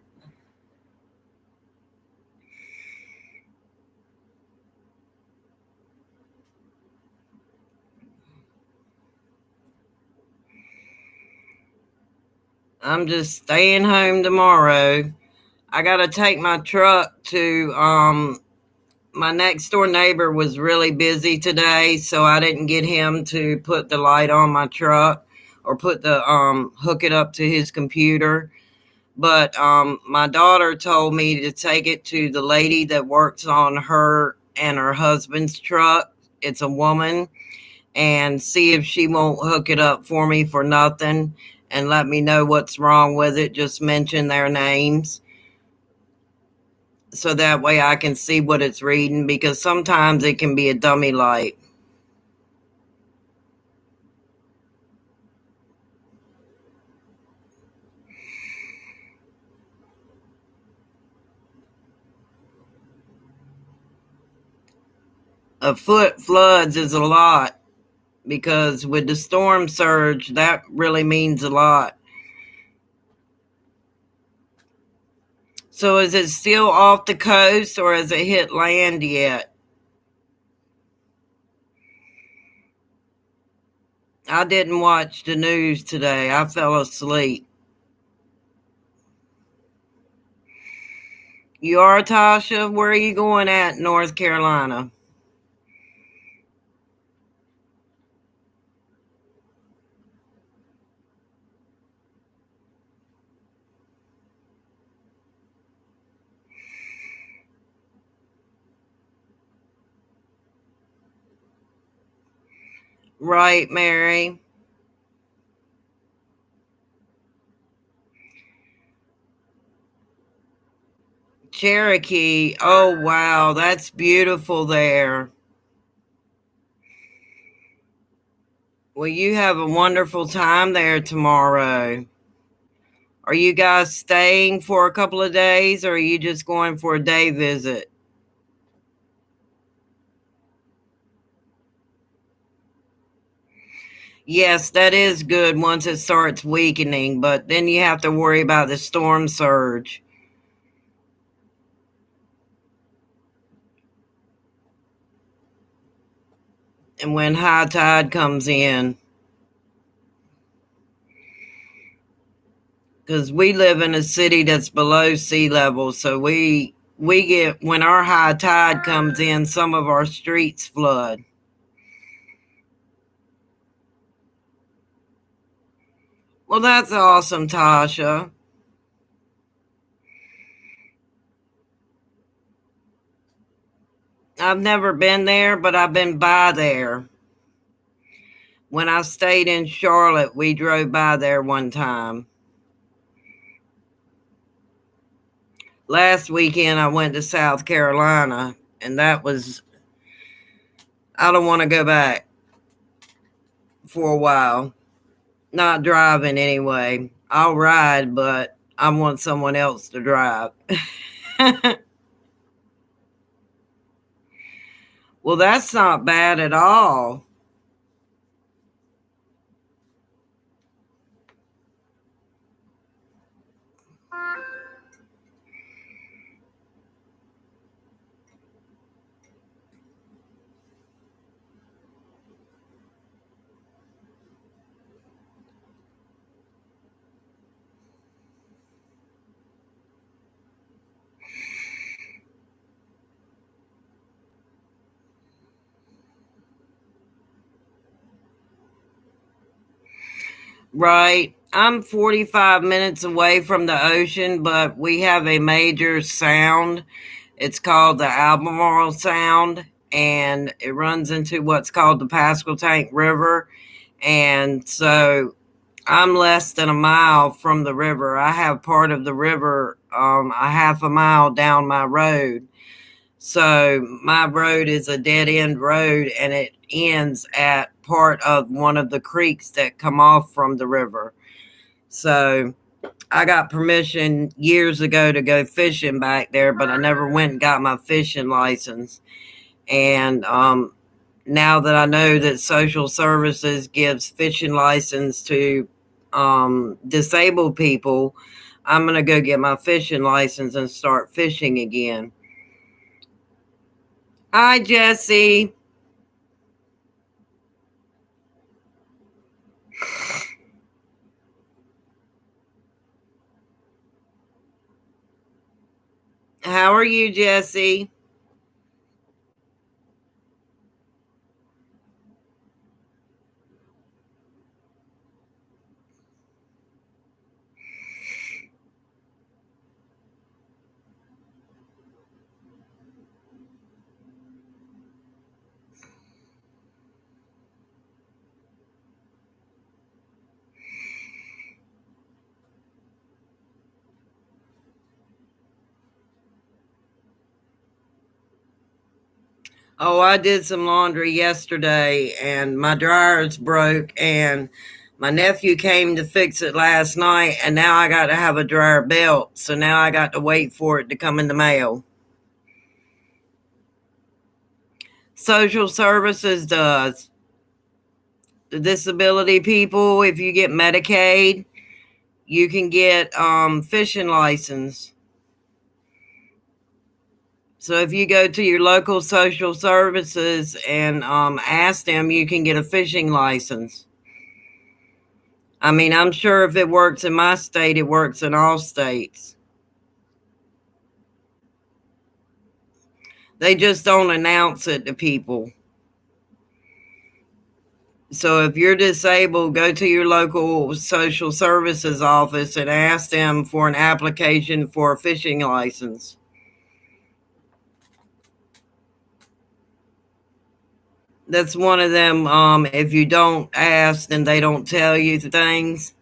I'm just staying home tomorrow. I got to take my truck to my next door neighbor was really busy today, so I didn't get him to put the light on my truck or put the hook it up to his computer. But my daughter told me to take it to the lady that works on her and her husband's truck. It's a woman, and see if she won't hook it up for me for nothing and let me know what's wrong with it. Just mention their names so that way I can see what it's reading because sometimes it can be a dummy light. A foot floods is a lot because with the storm surge, that really means a lot. So is it still off the coast or has it hit land yet? I didn't watch the news today. I fell asleep. You are, Tasha? Where are you going at in North Carolina? Right, Mary. Cherokee. Oh, wow. That's beautiful there. Well, you have a wonderful time there tomorrow. Are you guys staying for a couple of days or are you just going for a day visit? Yes, that is good once it starts weakening, but then you have to worry about the storm surge and when high tide comes in. Because we live in a city that's below sea level, so we get when our high tide comes in, some of our streets flood. Well, that's awesome, Tasha. I've never been there, but I've been by there. When I stayed in Charlotte, we drove by there one time. Last weekend, I went to South Carolina, and I don't want to go back for a while. Not driving anyway. I'll ride, but I want someone else to drive. Well, that's not bad at all. Right. I'm 45 minutes away from the ocean, but we have a major sound. It's called the Albemarle Sound, and it runs into what's called the Pasquotank River. And so I'm less than a mile from the river. I have part of the river a half a mile down my road. So my road is a dead end road and it ends at part of one of the creeks that come off from the river. So I got permission years ago to go fishing back there, but I never went and got my fishing license. And now that I know that social services gives fishing license to disabled people, I'm going to go get my fishing license and start fishing again. Hi, Jesse. How are you, Jesse? Oh, I did some laundry yesterday and my dryer's broke and my nephew came to fix it last night and now I got to have a dryer belt. So now I got to wait for it to come in the mail. Social services does. The disability people, if you get Medicaid, you can get fishing license. So if you go to your local social services and ask them, you can get a fishing license. I mean, I'm sure if it works in my state, it works in all states. They just don't announce it to people. So if you're disabled, go to your local social services office and ask them for an application for a fishing license. That's one of them. If you don't ask, then they don't tell you things.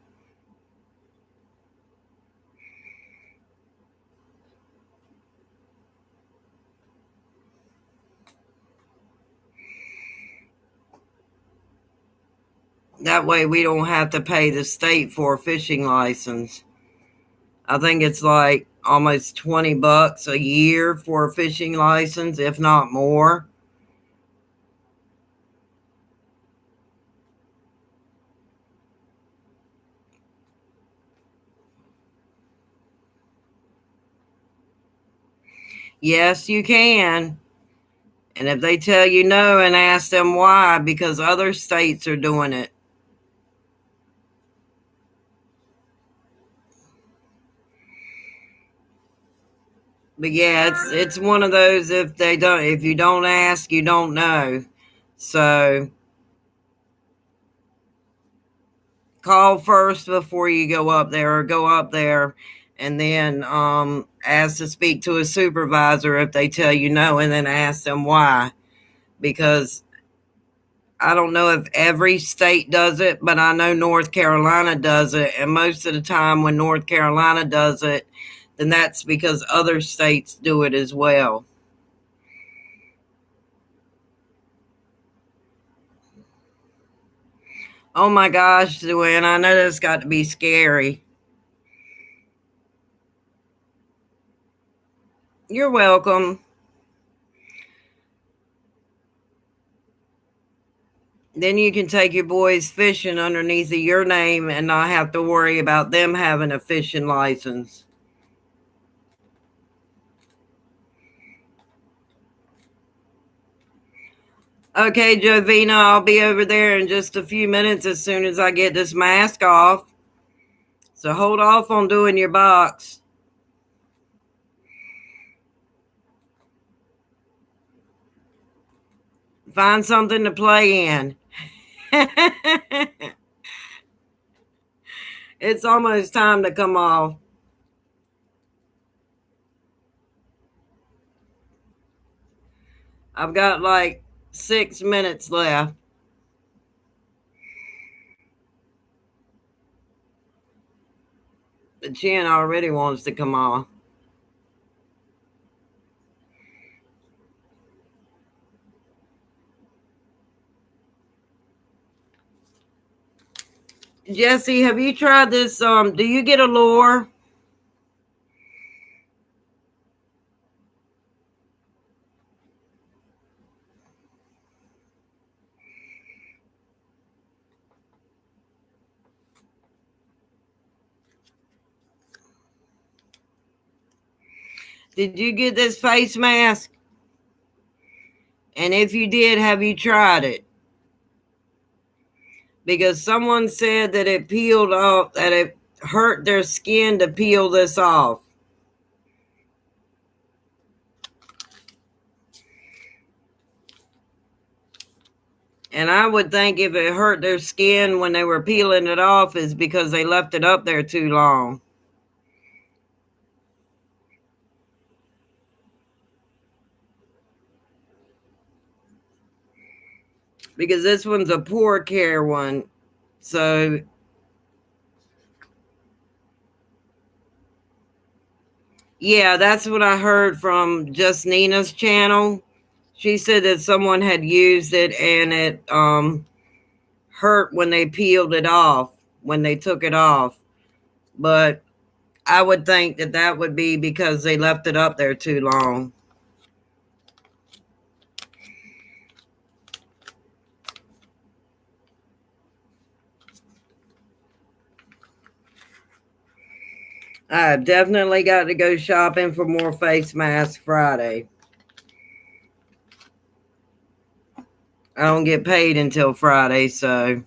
That way we don't have to pay the state for a fishing license. I think it's like almost $20 a year for a fishing license, if not more. Yes, you can. And if they tell you no, and ask them why, because other states are doing it. But yeah, it's one of those, if you don't ask, you don't know. So call first before you go up there, or go up there and then ask to speak to a supervisor if they tell you no, and then ask them why. Because I don't know if every state does it, but I know North Carolina does it. And most of the time when North Carolina does it, then that's because other states do it as well. Oh my gosh, Joanne, I know that's got to be scary. You're welcome. Then you can take your boys fishing underneath of your name and not have to worry about them having a fishing license. Okay, Jovina, I'll be over there in just a few minutes as soon as I get this mask off. So hold off on doing your box. Find something to play in. It's almost time to come off. I've got like 6 minutes left. The chin already wants to come off. Jesse, have you tried this? Do you get a lure? Did you get this face mask? And if you did, have you tried it? Because someone said that it peeled off, that it hurt their skin to peel this off. And I would think if it hurt their skin when they were peeling it off is because they left it up there too long. Because this one's a poor care one. So yeah, that's what I heard from Just Nina's channel. She said that someone had used it and it hurt when they peeled it off, when they took it off. But I would think that that would be because they left it up there too long. I've definitely got to go shopping for more face masks Friday. I don't get paid until Friday, so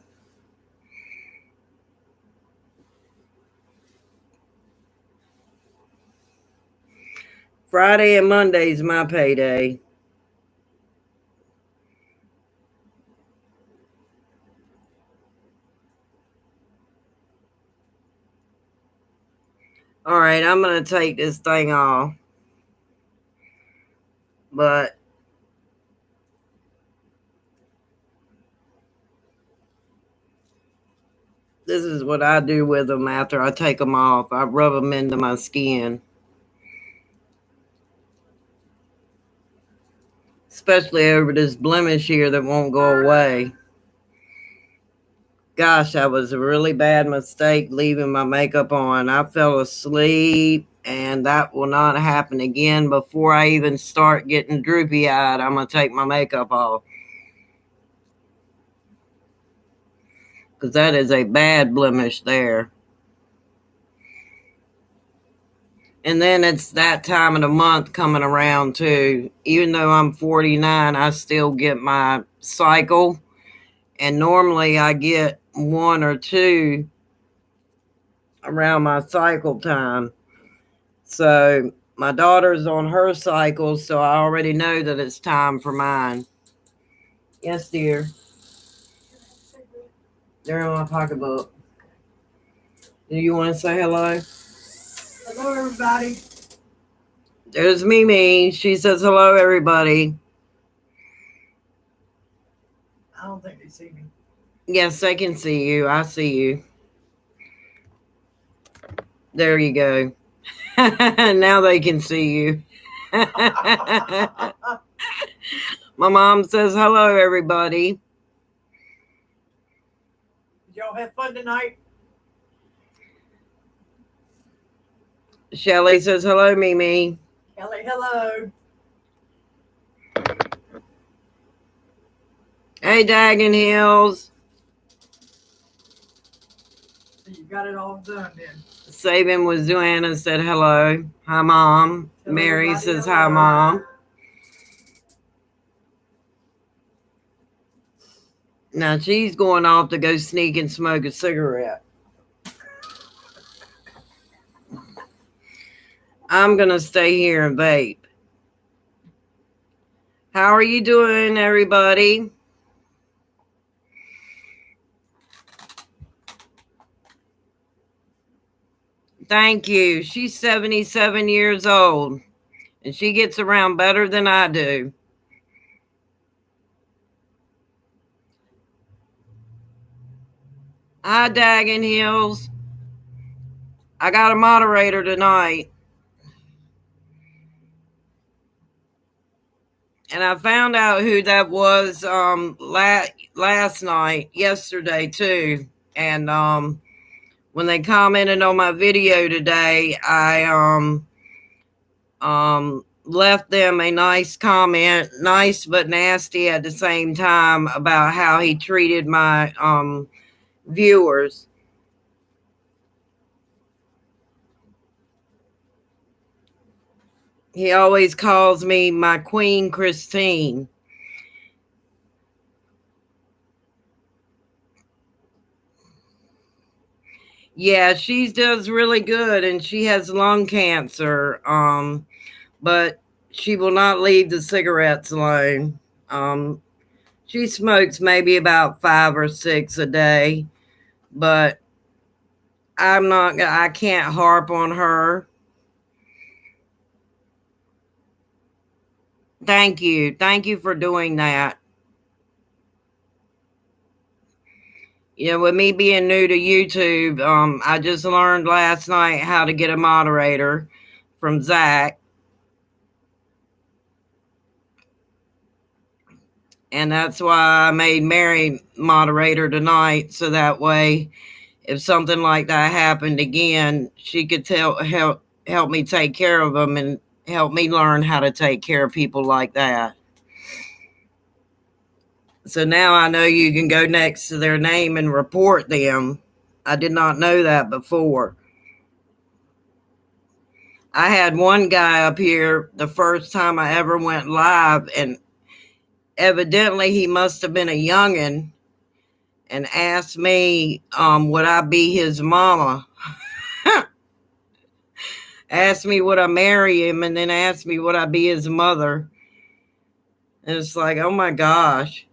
Friday and Monday's my payday. All right, I'm going to take this thing off. But this is what I do with them after I take them off. I rub them into my skin. Especially over this blemish here that won't go away. Gosh, that was a really bad mistake leaving my makeup on. I fell asleep, and that will not happen again. Before I even start getting droopy eyed, I'm going to take my makeup off. Because that is a bad blemish there. And then it's that time of the month coming around too. Even though I'm 49, I still get my cycle. And normally I get one or two around my cycle time. So my daughter's on her cycle, so I already know that it's time for mine. Yes, dear. They're in my pocketbook. Do you want to say hello? Hello, everybody. There's Mimi. She says hello, everybody. I don't think they see me. Yes, they can see you. I see you. There you go. Now they can see you. My mom says hello, everybody. Did y'all have fun tonight? Shelly says hello, Mimi. Kelly, hello. Hey, Dagon Hills. So you got it all done then. Sabin was Joanna said hello. Hi, Mom. Hello, Mary says hello. hi, Mom. Now she's going off to go sneak and smoke a cigarette. I'm going to stay here and vape. How are you doing, everybody? Thank you. She's 77 years old, and she gets around better than I do. Hi, Dagon Hills. I got a moderator tonight. And I found out who that was last night, yesterday too. And when they commented on my video today, I left them a nice comment, nice but nasty at the same time, about how he treated my viewers. He always calls me my Queen Christine. Yeah, she does really good, and she has lung cancer. But she will not leave the cigarettes alone. She smokes maybe about 5 or 6 a day, but I can't harp on her. Thank you. Thank you for doing that. You know, with me being new to YouTube, I just learned last night how to get a moderator from Zach. And that's why I made Mary moderator tonight, so that way if something like that happened again, she could help me take care of them and help me learn how to take care of people like that. So now I know you can go next to their name and report them. I did not know that before. I had one guy up here the first time I ever went live, and evidently he must have been a youngin' and asked me, would I be his mama? Asked me would I marry him, and then asked me would I be his mother. And it's like, oh my gosh,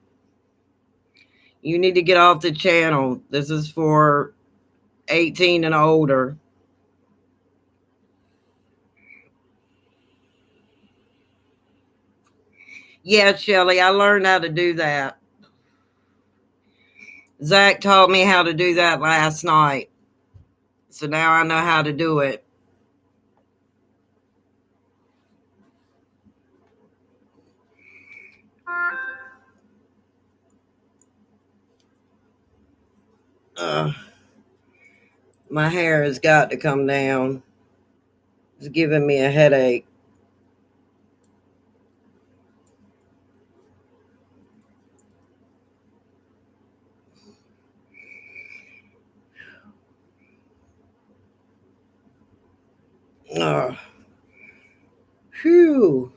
you need to get off the channel. This is for 18 and older. Yeah, Shelly, I learned how to do that. Zach taught me how to do that last night. So now I know how to do it. My hair has got to come down. It's giving me a headache. Uh, Whew.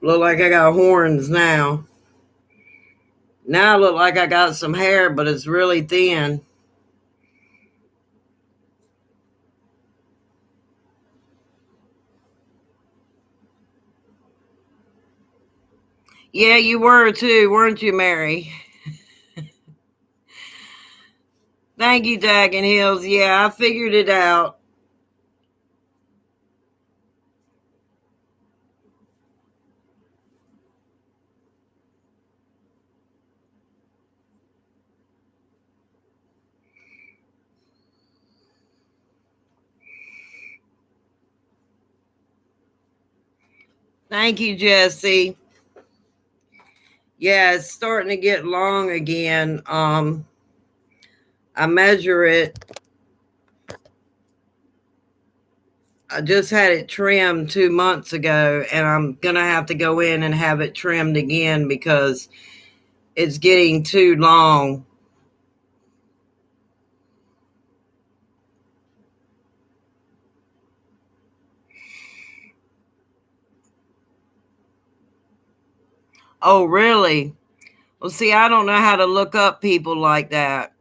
Look like I got horns now. Now I look like I got some hair, but it's really thin. Yeah, you were too, weren't you, Mary? Thank you, Daggin Hills. Yeah, I figured it out. Thank you, Jesse. Yeah, it's starting to get long again. I measure it. I just had it trimmed 2 months ago, and I'm gonna have to go in and have it trimmed again because it's getting too long. Oh, really? Well, see, I don't know how to look up people like that.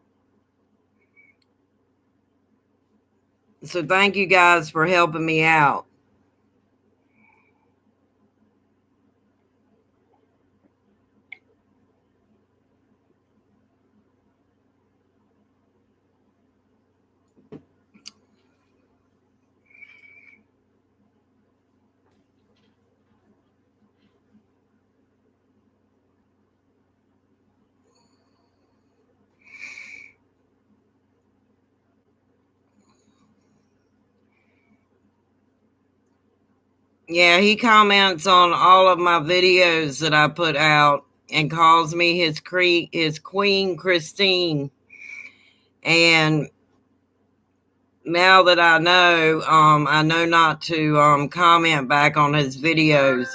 So thank you guys for helping me out. Yeah, he comments on all of my videos that I put out and calls me his Queen Christine. And now that I know not to comment back on his videos.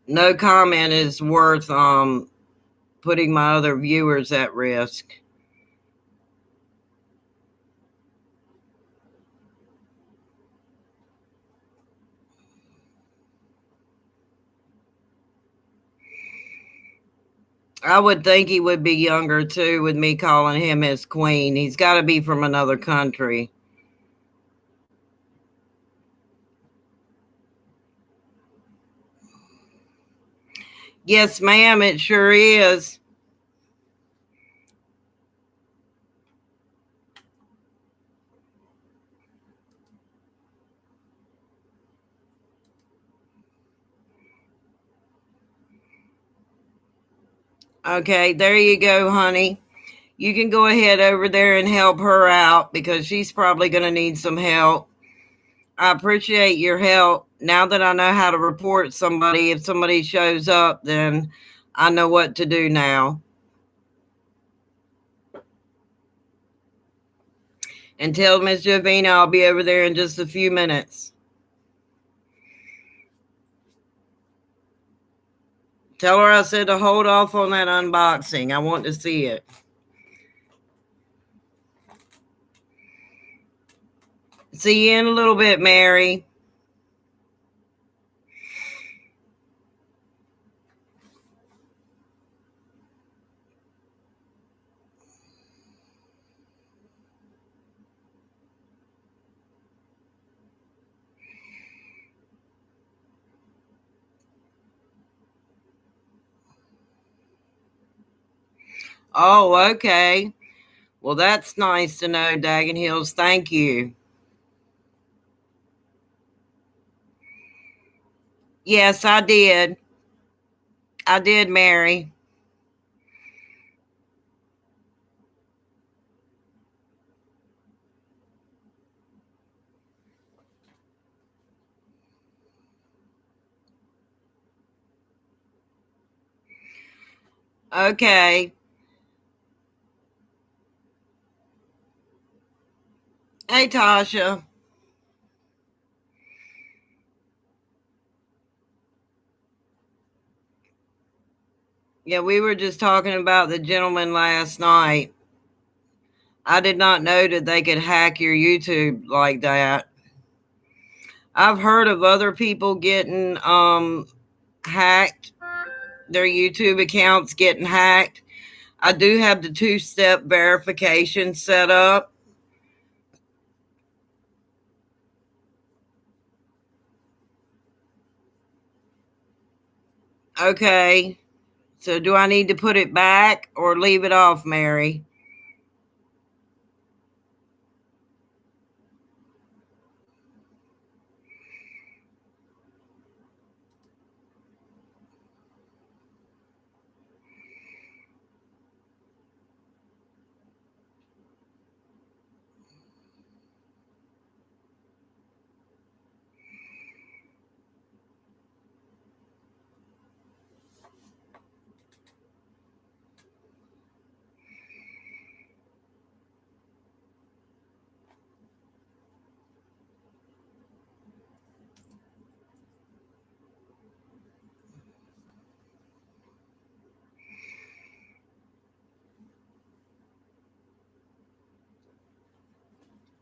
No comment is worth putting my other viewers at risk. I would think he would be younger too, with me calling him his queen. He's got to be from another country. Yes, ma'am, it sure is. Okay, there you go, honey. You can go ahead over there and help her out because she's probably going to need some help. I appreciate your help. Now that I know how to report somebody, if somebody shows up, then I know what to do now. And tell Miss Jovina I'll be over there in just a few minutes. Tell her I said to hold off on that unboxing. I want to see it. See you in a little bit, Mary. Oh, okay. Well, that's nice to know, Daggin Hills. Thank you. Yes, I did. I did, Mary. Okay. Hey, Tasha. Yeah, we were just talking about the gentleman last night. I did not know that they could hack your YouTube like that. I've heard of other people getting hacked, their YouTube accounts getting hacked. I do have the two-step verification set up. Okay. So do I need to put it back or leave it off, Mary?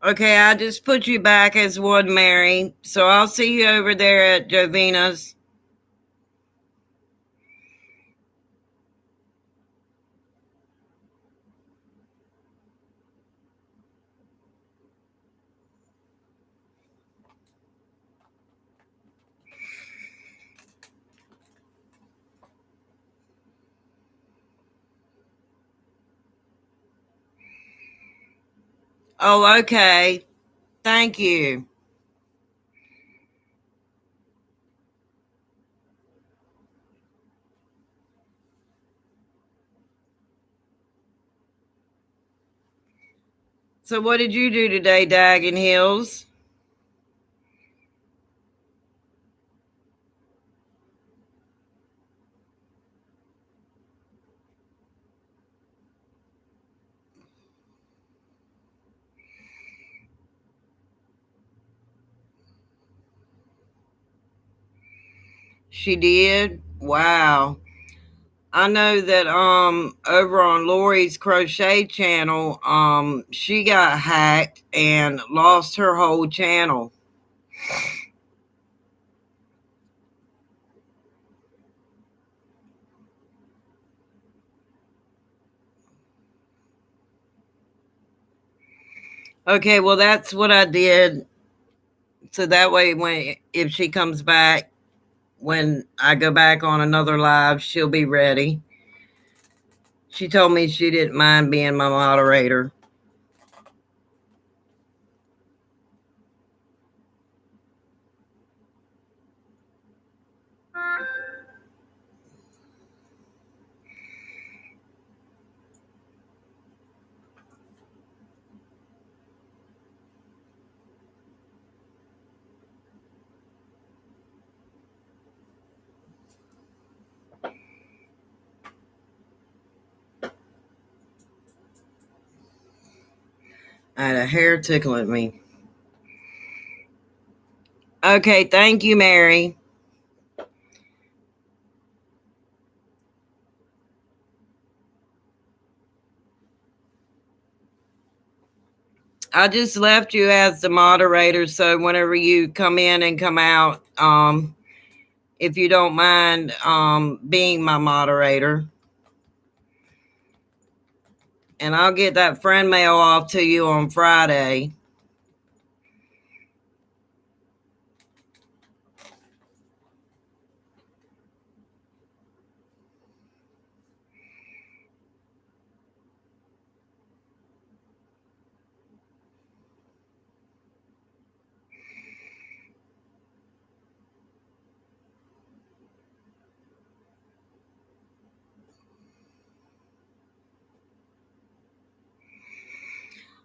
Okay, I just put you back as one, Mary. So I'll see you over there at Jovina's. Oh, okay. Thank you. So what did you do today, Daggin Hills? She did? Wow. I know that over on Lori's crochet channel, she got hacked and lost her whole channel. Okay, well that's what I did. So that way when if she comes back when I go back on another live, she'll be ready. She told me she didn't mind being my moderator. I had a hair tickling me. Okay, thank you, Mary. I just left you as the moderator, so whenever you come in and come out, if you don't mind being my moderator. And I'll get that friend mail off to you on Friday.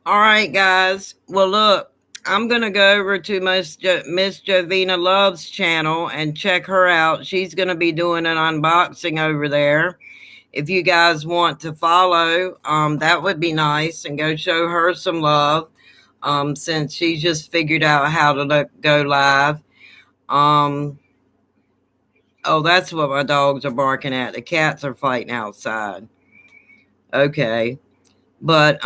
All right, guys. Well, look, I'm going to go over to Miss Jovina Love's channel and check her out. She's going to be doing an unboxing over there. If you guys want to follow, that would be nice, and go show her some love, since she just figured out how to go live. Oh, that's what my dogs are barking at. The cats are fighting outside. Okay. But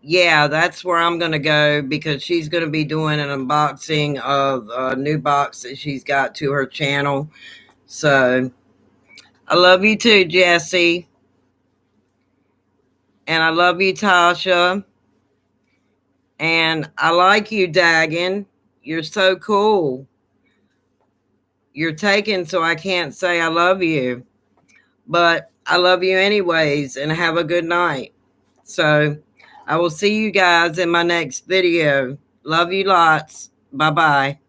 yeah, that's where I'm going to go, because she's going to be doing an unboxing of a new box that she's got to her channel. So I love you too, Jesse. And I love you, Tasha. And I like you, Dagan. You're so cool. You're taken, so I can't say I love you. But I love you anyways, and have a good night. So I will see you guys in my next video. Love you lots. Bye-bye.